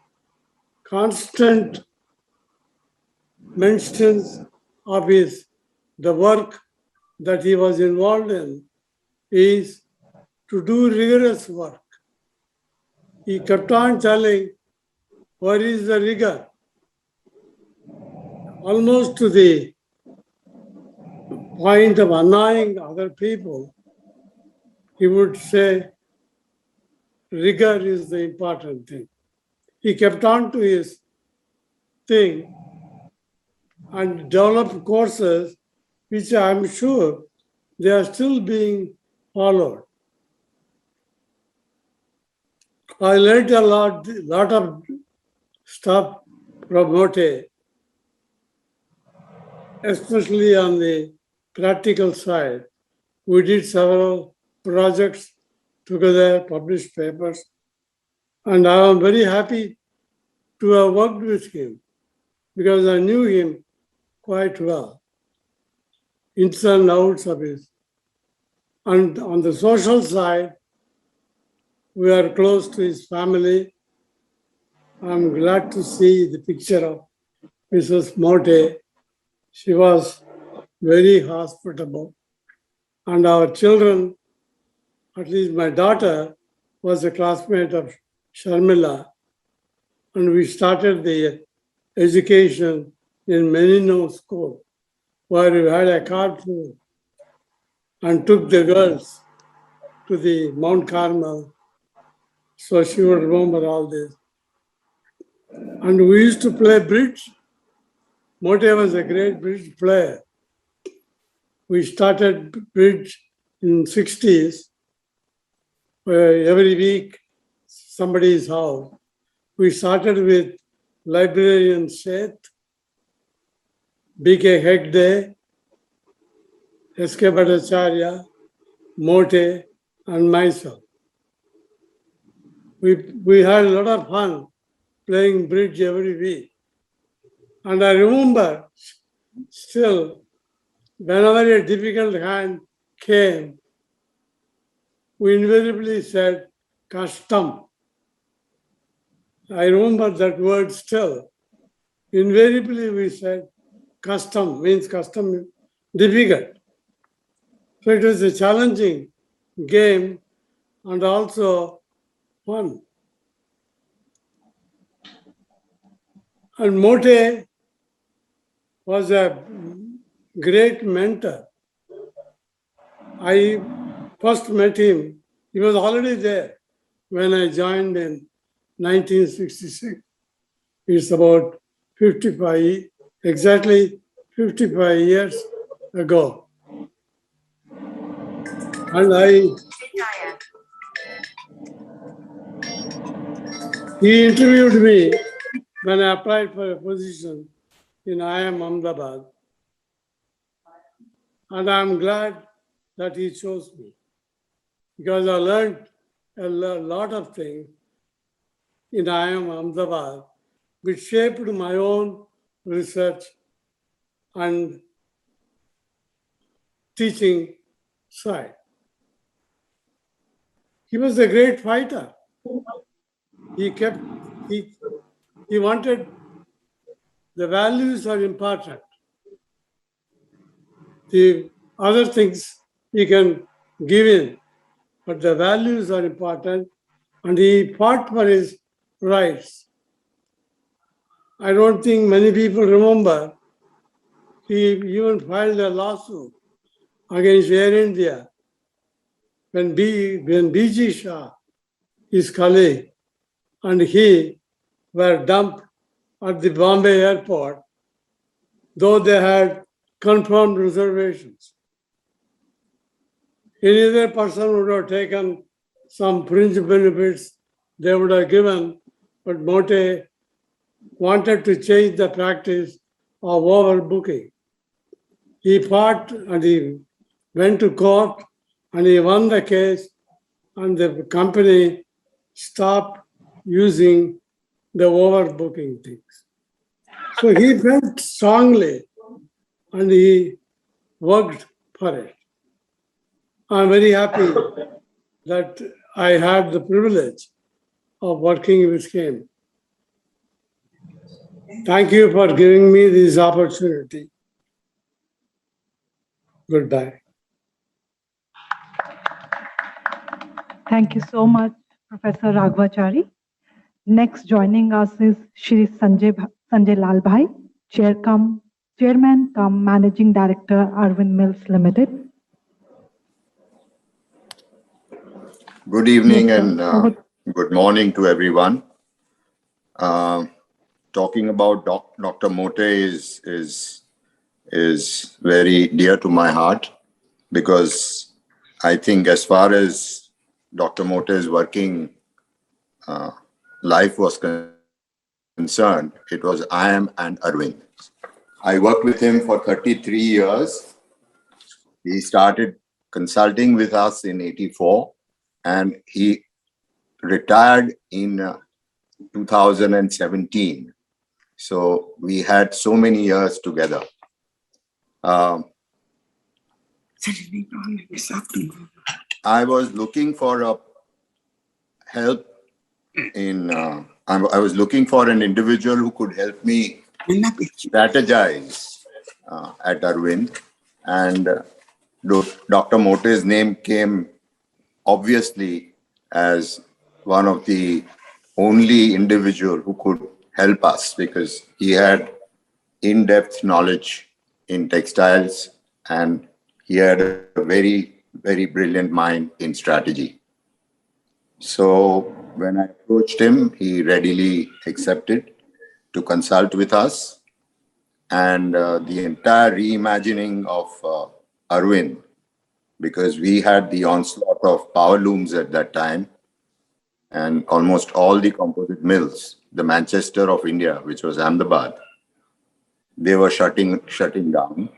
constant mentions of the work that he was involved in is to do rigorous work. He kept on telling, where is the rigor? Almost to the point of annoying other people, he would say, rigor is the important thing. He kept on to his thing and developed courses which I'm sure they are still being followed. I learned a lot of stuff from Mote, especially on the practical side. We did several projects together, published papers, and I am very happy to have worked with him because I knew him quite well, ins and outs of his. And on the social side, we are close to his family. I'm glad to see the picture of Mrs. Mote. She was very hospitable. And our children, at least my daughter, was a classmate of Sharmila. And we started the education in Menino School, where we had a carpool and took the girls to the Mount Carmel. So she would remember all this. And we used to play bridge. Mote was a great bridge player. We started bridge in 60s, where every week somebody's house. We started with librarian Seth, B.K. Hegde, S.K. Bhattacharya, Mote, and myself. We had a lot of fun playing bridge every week. And I remember still, whenever a difficult hand came, we invariably said, custom. I remember that word still. Invariably we said, custom means custom, difficult. So it was a challenging game and also fun. And Mote was a great mentor. I first met him, he was already there when I joined in 1966. It's about 55, exactly 55 years ago. And he interviewed me when I applied for a position in IIM Ahmedabad. And I'm glad that he chose me because I learned a lot of things in IIM Ahmedabad which shaped my own research and teaching side. He was a great fighter. He wanted, the values are important. The other things he can give in, but the values are important, and he fought for his rights. I don't think many people remember, he even filed a lawsuit against Air India when B.G. Shah, his colleague, and he were dumped at the Bombay airport, though they had confirmed reservations. Any other person would have taken some fringe benefits they would have given, but Mote wanted to change the practice of overbooking. He fought and he went to court and he won the case, and the company stopped using the overbooking things. So he felt strongly and he worked for it. I'm very happy that I had the privilege of working with him. Thank you for giving me this opportunity. Goodbye. Thank you so much, Professor Raghavachari. Next joining us is Shri Sanjay Lal Bhai, Chairman cum Managing Director, Arvind Mills Limited. Good evening Yes, and good morning to everyone. Talking about Dr. Mote is very dear to my heart, because I think as far as Dr. Mote's working life was concerned, it was IIM and Arvind. I worked with him for 33 years. He started consulting with us in '84 and he retired in 2017. So we had so many years together. I was looking for a help in, I was looking for an individual who could help me strategize at Arvind, and Dr. Mote's name came obviously as one of the only individual who could help us, because he had in-depth knowledge in textiles and he had a very, very brilliant mind in strategy. So when I approached him, he readily accepted to consult with us, and the entire reimagining of Arvind, because we had the onslaught of power looms at that time. and almost all the composite mills, the Manchester of India, which was Ahmedabad, they were shutting down.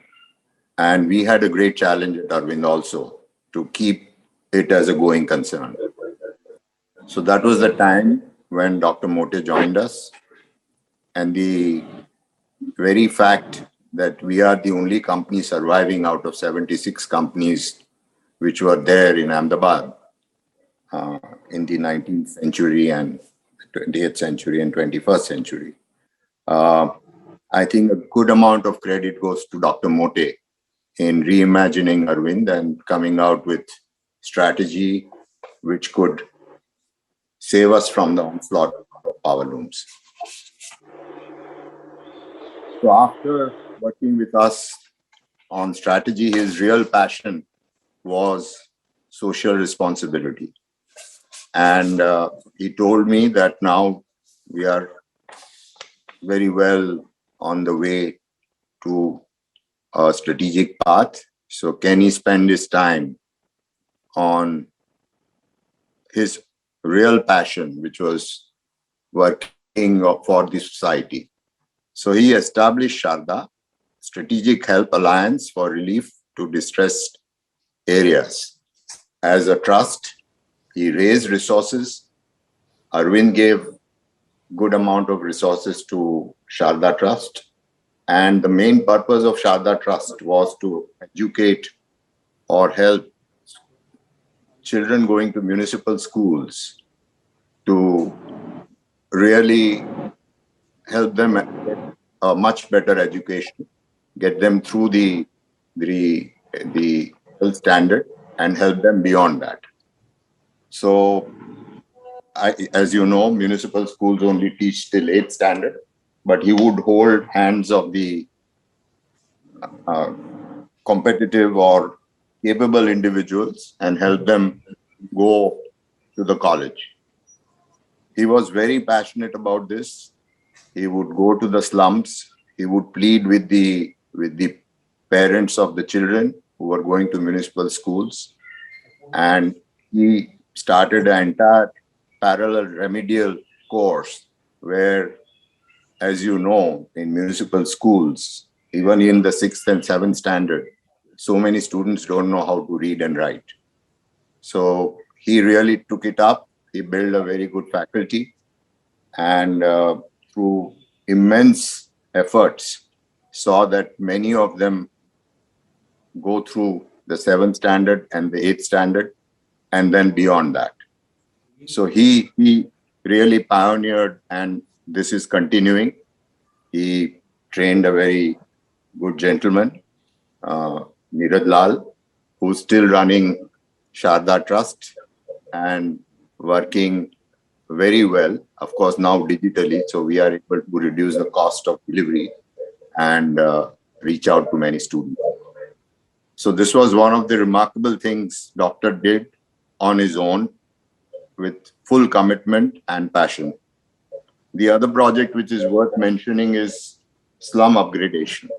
And we had a great challenge at Arvind also to keep it as a going concern. So that was the time when Dr. Mote joined us. And the very fact that we are the only company surviving out of 76 companies which were there in Ahmedabad in the 19th century and 20th century and 21st century. I think a good amount of credit goes to Dr. Mote in reimagining Arvind and coming out with strategy which could save us from the onslaught of power looms. So after working with us on strategy, his real passion was social responsibility. And he told me that now we are very well on the way to a strategic path. So can he spend his time on his real passion, which was working for the society? So he established Sharda, Strategic Help Alliance for Relief to Distressed Areas. As a trust, he raised resources. Arvind gave good amount of resources to Sharda Trust. And the main purpose of Sharda Trust was to educate or help children going to municipal schools to really help them get a much better education, get them through the health standard and help them beyond that. So, as you know, municipal schools only teach till 8th standard, but he would hold hands of the competitive or capable individuals and help them go to the college. He was very passionate about this. He would go to the slums. He would plead with the parents of the children who were going to municipal schools. And he started an entire parallel remedial course where, as you know, in municipal schools, even in the 6th and 7th standard, so many students don't know how to read and write. So he really took it up. He built a very good faculty, and through immense efforts, saw that many of them go through the 7th standard and the 8th standard, and then beyond that. So he really pioneered, and this is continuing. He trained a very good gentleman, Neeraj Lal, who's still running Sharda Trust and working very well, of course, now digitally. So we are able to reduce the cost of delivery and reach out to many students. So this was one of the remarkable things Doctor did on his own with full commitment and passion. The other project which is worth mentioning is slum upgradation.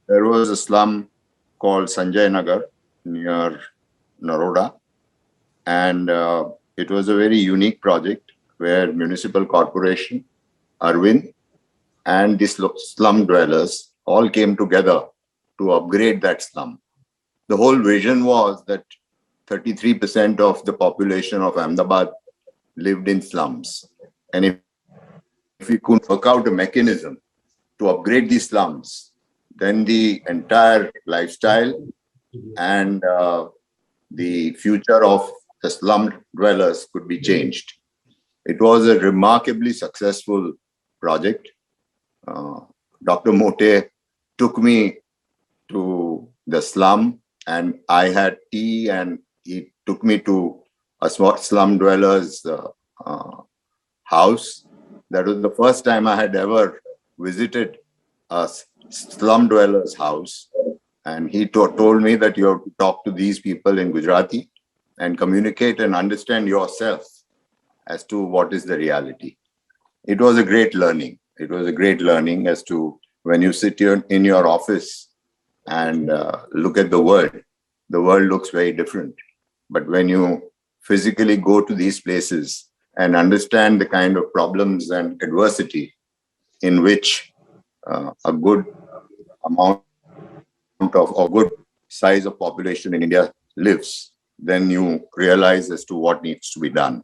There was a slum called Sanjay Nagar near Naroda, and it was a very unique project where municipal corporation, Arvind, and the slum dwellers all came together to upgrade that slum. The whole vision was that 33% of the population of Ahmedabad lived in slums. And if we could work out a mechanism to upgrade these slums, then the entire lifestyle and the future of the slum dwellers could be changed. It was a remarkably successful project. Dr. Mote took me to the slum, and I had tea, and he took me to a small slum dweller's house. That was the first time I had ever visited a slum dweller's house. And he told me that you have to talk to these people in Gujarati and communicate and understand yourself as to what is the reality. It was a great learning. It was a great learning as to when you sit here in your office and look at the world looks very different. But when you physically go to these places, and understand the kind of problems and adversity in which a good amount of or good size of population in India lives, then you realize as to what needs to be done.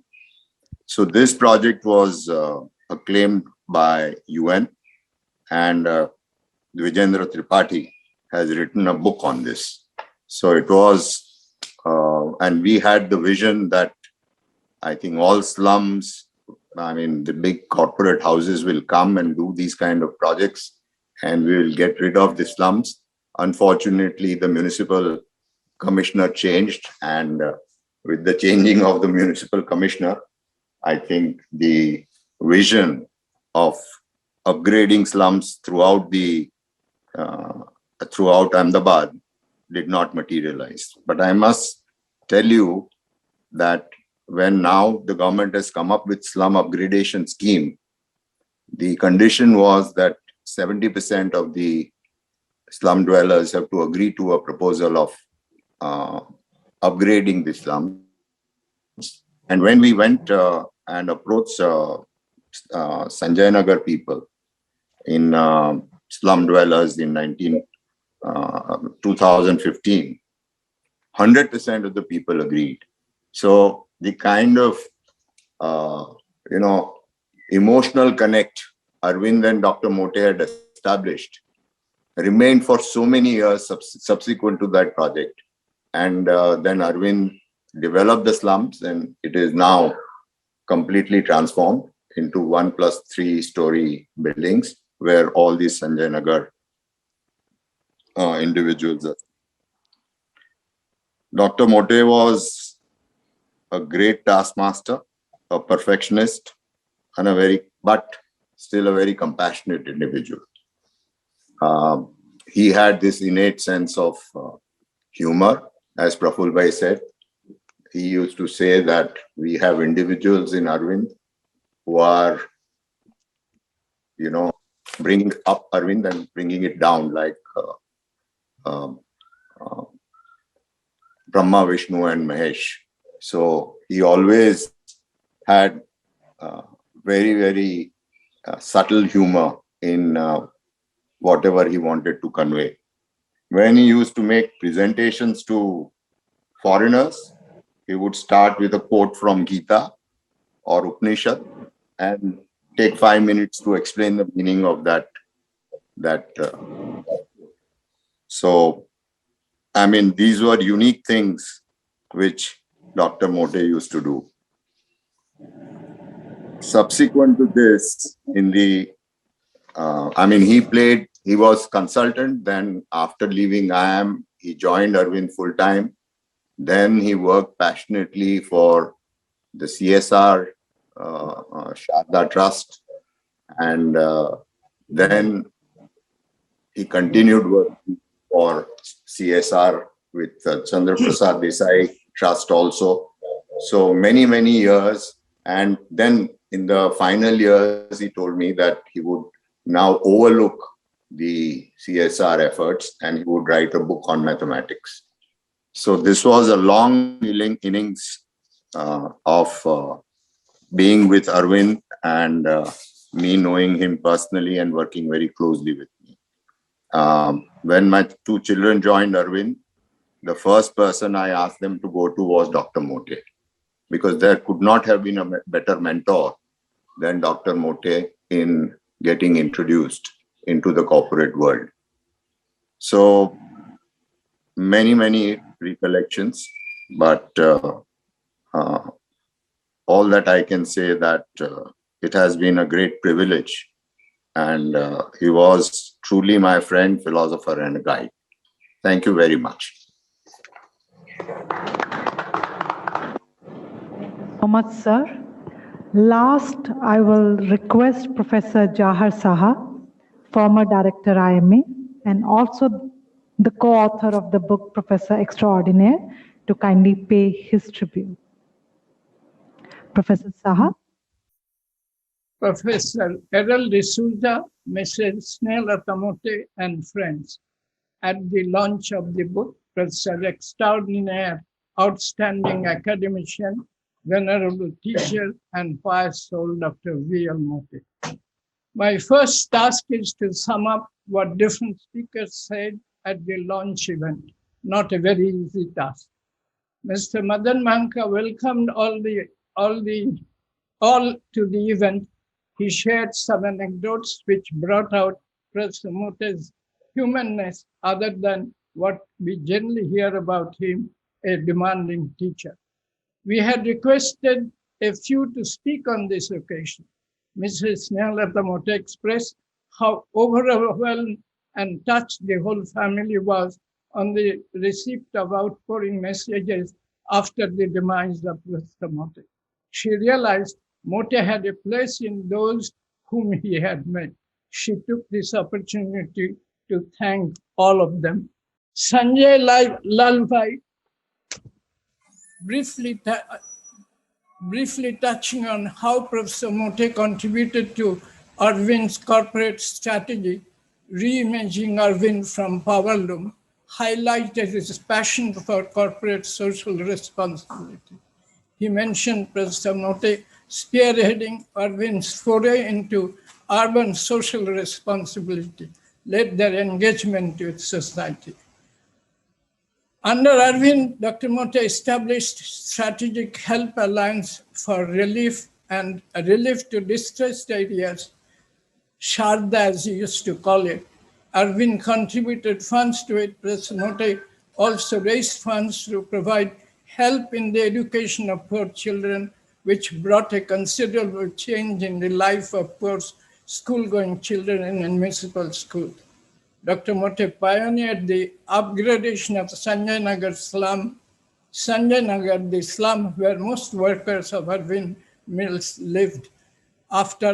So this project was acclaimed by UN, and Vijendra Tripathi has written a book on this. So it was, and we had the vision that I think all slums, I mean, the big corporate houses will come and do these kind of projects, and we will get rid of the slums. Unfortunately, the municipal commissioner changed, and with the changing of the municipal commissioner, I think the vision of upgrading slums throughout Ahmedabad did not materialize. But I must tell you that when now the government has come up with slum upgradation scheme, the condition was that 70% of the slum dwellers have to agree to a proposal of upgrading the slums. And when we went and approached Sanjay Nagar people in slum dwellers in 2015, 100% of the people agreed. So the kind of, emotional connect Arvind and Dr. Mote had established remained for so many years subsequent to that project. And then Arvind developed the slums, and it is now completely transformed into 1+3 story buildings where all these Sanjay Nagar individuals are. Dr. Mote was a great taskmaster, a perfectionist, and but still a very compassionate individual. He had this innate sense of humor, as Praful Bhai said. He used to say that we have individuals in Arvind who are, bringing up Arvind and bringing it down, like Brahma, Vishnu, and Mahesh. So he always had very, very subtle humor in whatever he wanted to convey. When he used to make presentations to foreigners, he would start with a quote from Gita or Upanishad and take 5 minutes to explain the meaning of that. So, I mean, these were unique things which Dr. Mote used to do. Subsequent to this, he was consultant. Then after leaving IIM, he joined Arvind full time. Then he worked passionately for the CSR, Sharda Trust. And then he continued working for CSR with Chandra Prasad Desai Trust also. So many, many years. And then in the final years, he told me that he would now overlook the CSR efforts and he would write a book on mathematics. So this was a long innings of being with Arvind and me knowing him personally and working very closely with me. When my 2 children joined Arvind, the first person I asked them to go to was Dr. Mote, because there could not have been a better mentor than Dr. Mote in getting introduced into the corporate world. So many, many recollections, but all that I can say that it has been a great privilege, and he was truly my friend, philosopher, and a guide. Thank you very much. So much, sir. Last, I will request Professor Jahar Saha, former director IIMA, and also the co-author of the book, Professor Extraordinaire, to kindly pay his tribute. Professor Saha. Professor Errol D'Souza, Mrs. Nehlatha Mote, and friends, at the launch of the book, Professor Extraordinaire, Outstanding Academician, venerable teacher and pious soul, Dr. V L Mote. My first task is to sum up what different speakers said at the launch event. Not a very easy task. Mr. Madan Mohanka welcomed all to the event. He shared some anecdotes which brought out Professor Mote's humanness other than what we generally hear about him, a demanding teacher. We had requested a few to speak on this occasion. Mrs. Nehlatha Mote expressed how overwhelmed and touched the whole family was on the receipt of outpouring messages after the demise of Professor Mote. She realized Mote had a place in those whom he had met. She took this opportunity to thank all of them. Sanjay Lalbhai, briefly touching on how Professor Mote contributed to Arvind's corporate strategy, reimagining Arvind from powerloom, highlighted his passion for corporate social responsibility. He mentioned Professor Mote spearheading Arvind's foray into urban social responsibility, led their engagement with society. Under Arvind, Dr. Mote established Strategic Help Alliance for relief to distressed areas, Sharda as he used to call it. Arvind contributed funds to it. Professor Mote also raised funds to provide help in the education of poor children, which brought a considerable change in the life of poor school-going children in municipal schools. Dr. Mote pioneered the upgradation of Sanjay Nagar slum. Sanjay Nagar, the slum where most workers of Arvind mills lived. After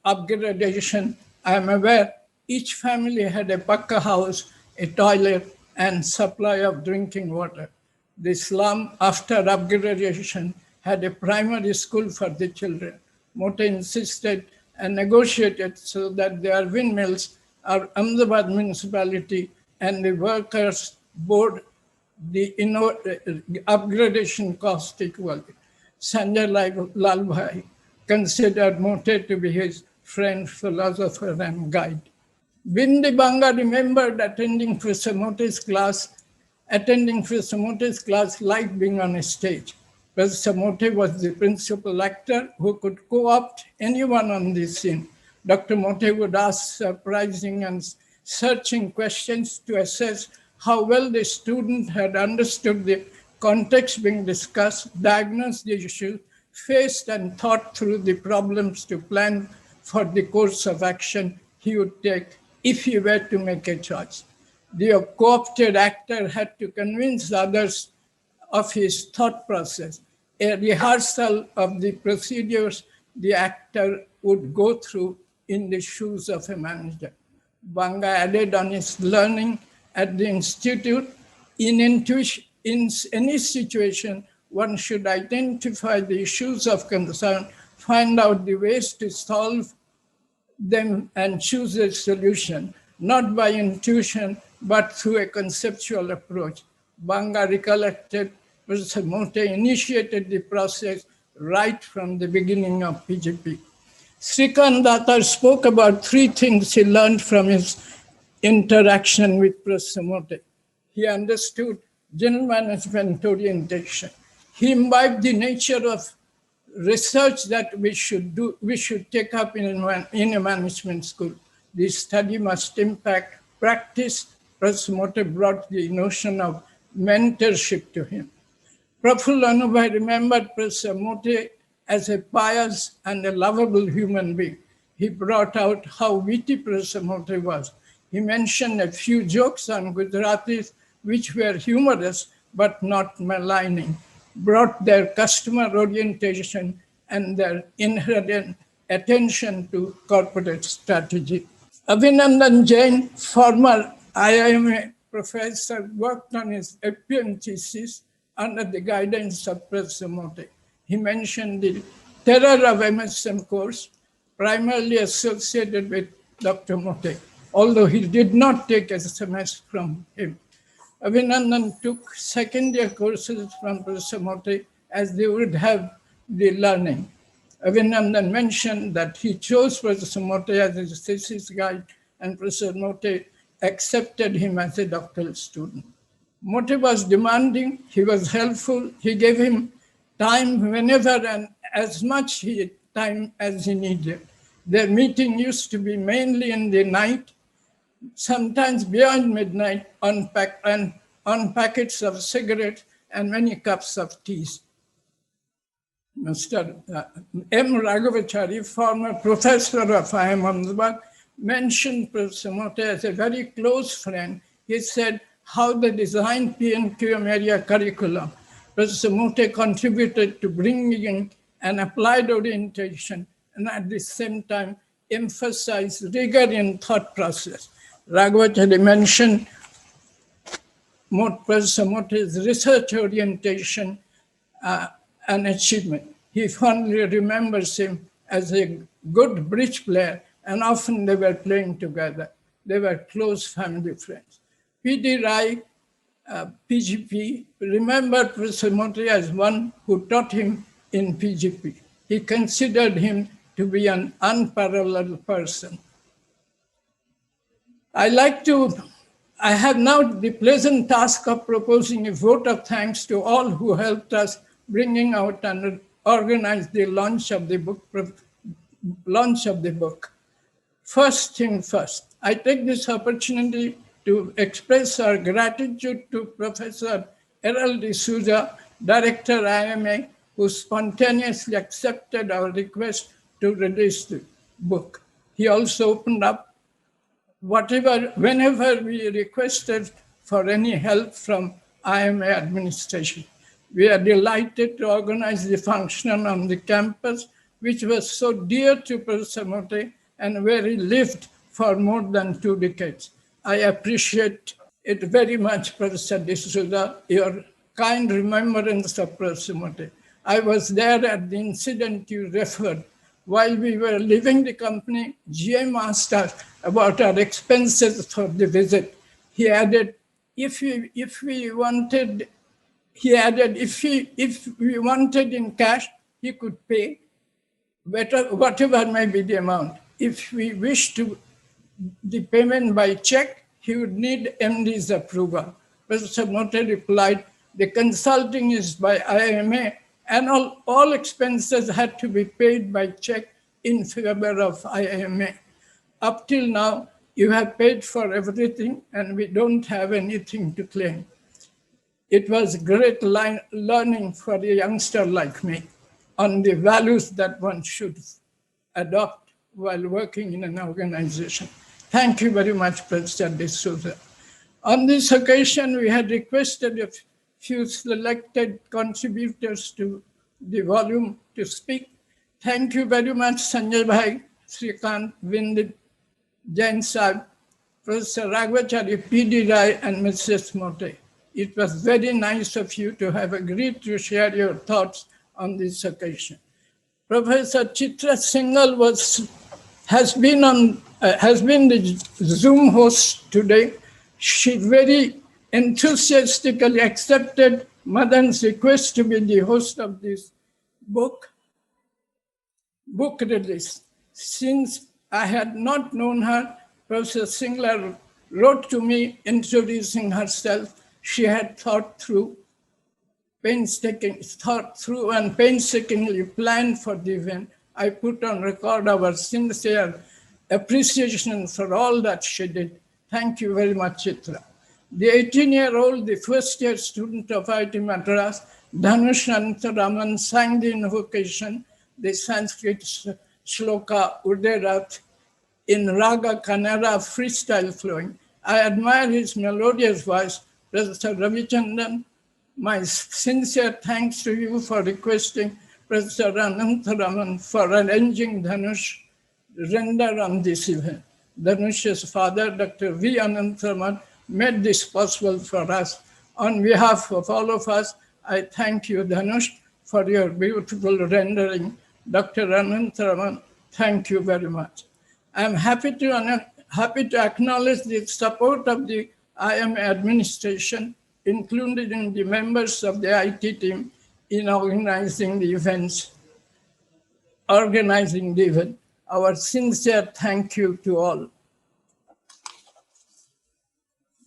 upgradation, I am aware each family had a pakka house, a toilet, and supply of drinking water. The slum, after upgradation, had a primary school for the children. Mote insisted and negotiated so that the Arvind mills, our Ahmedabad municipality, and the workers bore the upgradation cost equally. Sanjay Lalbhai considered Mote to be his friend, philosopher, and guide. Bindi Banga remembered attending Professor Mote's class like being on a stage. Professor Mote was the principal actor who could co-opt anyone on the scene. Dr. Mote would ask surprising and searching questions to assess how well the student had understood the context being discussed, diagnosed the issue, faced and thought through the problems to plan for the course of action he would take if he were to make a choice. The co-opted actor had to convince others of his thought process, a rehearsal of the procedures the actor would go through in the shoes of a manager. Banga added on his learning at the institute, in any situation, one should identify the issues of concern, find out the ways to solve them and choose a solution, not by intuition, but through a conceptual approach. Banga recollected Professor Mote initiated the process right from the beginning of PGP. Srikant spoke about three things he learned from his interaction with Professor Mote. He understood general management orientation. He imbibed the nature of research that we should take up in a management school. The study must impact practice. Professor Mote brought the notion of mentorship to him. Praful Anubhai remembered Professor Mote as a pious and a lovable human being. He brought out how witty Professor Mote was. He mentioned a few jokes on Gujaratis which were humorous but not maligning, brought their customer orientation and their inherent attention to corporate strategy. Abhinandan Jain, former IIMA professor, worked on his appearance thesis under the guidance of Professor Mote. He mentioned the terror of MSM course, primarily associated with Dr. Mote, although he did not take SMS from him. Abhinandan took second-year courses from Professor Mote as they would have the learning. Abhinandan mentioned that he chose Professor Mote as his thesis guide, and Professor Mote accepted him as a doctoral student. Mote was demanding, he was helpful, he gave him time whenever and as much time as he needed. Their meeting used to be mainly in the night, sometimes beyond midnight, on packets of cigarettes and many cups of tea. Mr. M. Raghavachari, former professor of IIM Ahmedabad, mentioned Professor Mote as a very close friend. He said how they designed PNQM area curriculum. Professor Mote contributed to bringing in an applied orientation and at the same time emphasized rigor in thought process. Raghavachari mentioned Professor Mote's research orientation an achievement. He fondly remembers him as a good bridge player, and often they were playing together. They were close family friends. P.D. Rai, PGP, remembered Professor Mote as one who taught him in PGP. He considered him to be an unparalleled person. I have now the pleasant task of proposing a vote of thanks to all who helped us bringing out and organize the launch of the book. First thing first, I take this opportunity to express our gratitude to Professor Errol D'Souza, Director IIMA, who spontaneously accepted our request to release the book. He also opened up whenever we requested for any help from IIMA administration. We are delighted to organize the function on the campus, which was so dear to Professor Mote and where he lived for more than 2 decades. I appreciate it very much, Professor D'Souza, your kind remembrance of Professor Mote. I was there at the incident you referred. While we were leaving the company, GM asked us about our expenses for the visit. He added, if we wanted in cash, he could pay whatever may be the amount. If we wished the payment by check, he would need MD's approval. Professor Mote replied, the consulting is by IIMA and all expenses had to be paid by check in favor of IIMA. Up till now, you have paid for everything and we don't have anything to claim. It was great learning for a youngster like me on the values that one should adopt while working in an organization. Thank you very much, Professor D'Souza. On this occasion, we had requested a few selected contributors to the volume to speak. Thank you very much, Sanjeev, Srikant, Arvind, Jain Sahib, Professor Raghavachari, P.D. Rai, and Mrs. Mote. It was very nice of you to have agreed to share your thoughts on this occasion. Professor Chitra Singhal has been the Zoom host today. She very enthusiastically accepted Madan's request to be the host of this book release. Since I had not known her, Professor Singhal wrote to me introducing herself. She had thought through and painstakingly planned for the event. I put on record our sincere appreciation for all that she did. Thank you very much, Chitra. The 18-year-old, the first-year student of IIT Madras, Dhanush Anantaraman, sang the invocation, the Sanskrit shloka Udayrat, in Raga Kannada freestyle flowing. I admire his melodious voice. Professor Ravichandran, my sincere thanks to you for requesting Professor Anantaraman for arranging Dhanush render on this event. Dhanush's father, Dr. V. Anantaraman, made this possible for us. On behalf of all of us, I thank you, Dhanush, for your beautiful rendering. Dr. Anantaraman, thank you very much. I'm happy to acknowledge the support of the IIMA administration, including the members of the IT team, in organizing the events organizing the event. Our sincere thank you to all.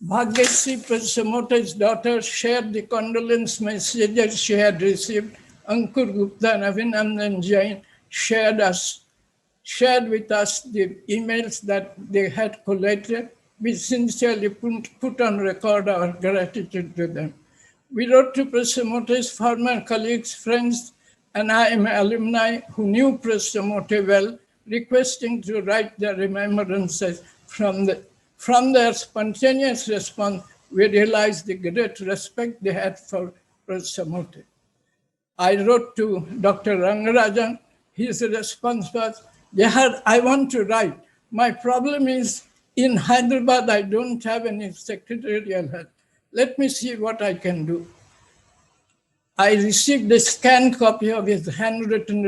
Bhagyasri Professor Mote's daughter shared the condolence messages she had received. Ankur Gupta and Abhinandan Jain shared with us the emails that they had collated. We sincerely put on record our gratitude to them. We wrote to Professor Mote's former colleagues, friends, and IIMA alumni who knew Professor Mote well, requesting to write their remembrances. From their spontaneous response, we realized the great respect they had for Professor Mote. I wrote to Dr. Rangarajan. His response was, Jahar, I want to write. My problem is in Hyderabad, I don't have any secretarial help. Let me see what I can do. I received a scanned copy of his handwritten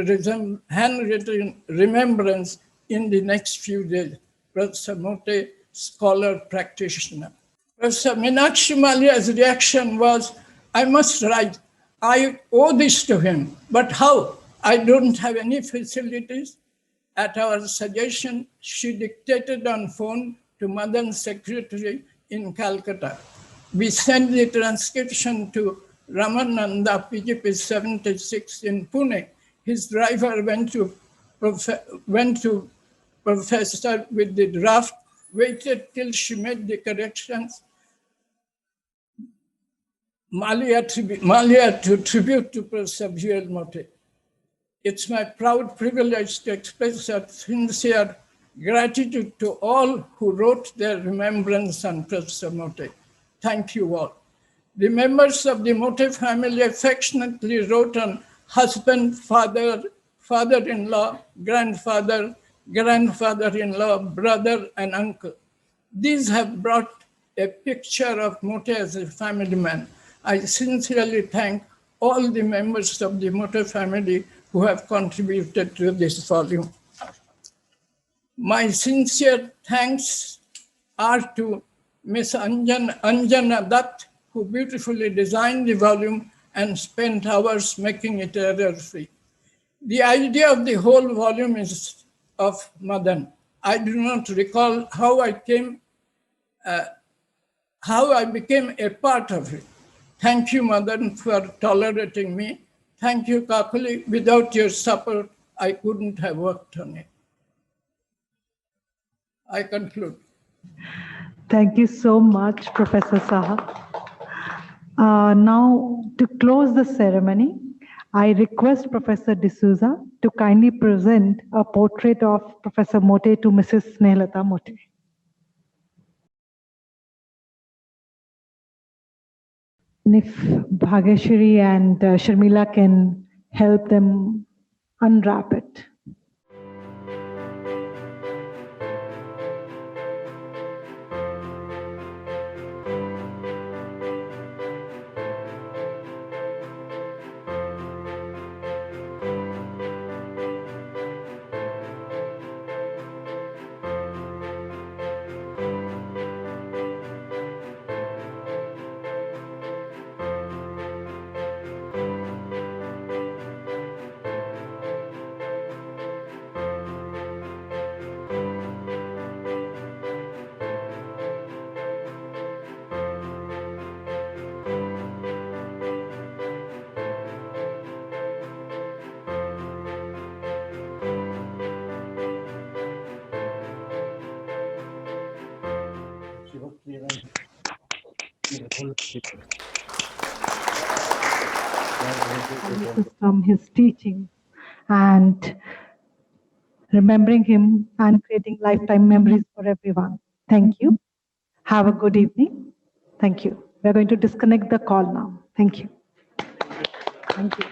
remembrance in the next few days. Professor Mote, scholar practitioner. Professor Meenakshi Malia's reaction was, I must write. I owe this to him, but how? I don't have any facilities. At our suggestion, she dictated on phone to Madan's secretary in Calcutta. We sent the transcription to Ramananda, PGP 76 in Pune. His driver went to professor with the draft, waited till she made the corrections. Malia to tribute to Professor V L Mote. It's my proud privilege to express our sincere gratitude to all who wrote their remembrance on Professor Mote. Thank you all. The members of the Mote family affectionately wrote on husband, father, father-in-law, grandfather, grandfather-in-law, brother, and uncle. These have brought a picture of Mote as a family man. I sincerely thank all the members of the Mote family who have contributed to this volume. My sincere thanks are to Ms. Anjana Dutt, who beautifully designed the volume and spent hours making it error-free. The idea of the whole volume is of Madan. I do not recall how I became a part of it. Thank you, Madan, for tolerating me. Thank you, Kakuli. Without your support, I couldn't have worked on it. I conclude. Thank you so much, Professor Saha. Now, to close the ceremony, I request Professor D'Souza to kindly present a portrait of Professor Mote to Mrs. Nehlatha Mote. And if Bhagyasri and Sharmila can help them unwrap it. From his teaching and remembering him and creating lifetime memories for everyone. Thank you. Have a good evening. Thank you. We're going to disconnect the call now. Thank you. Thank you.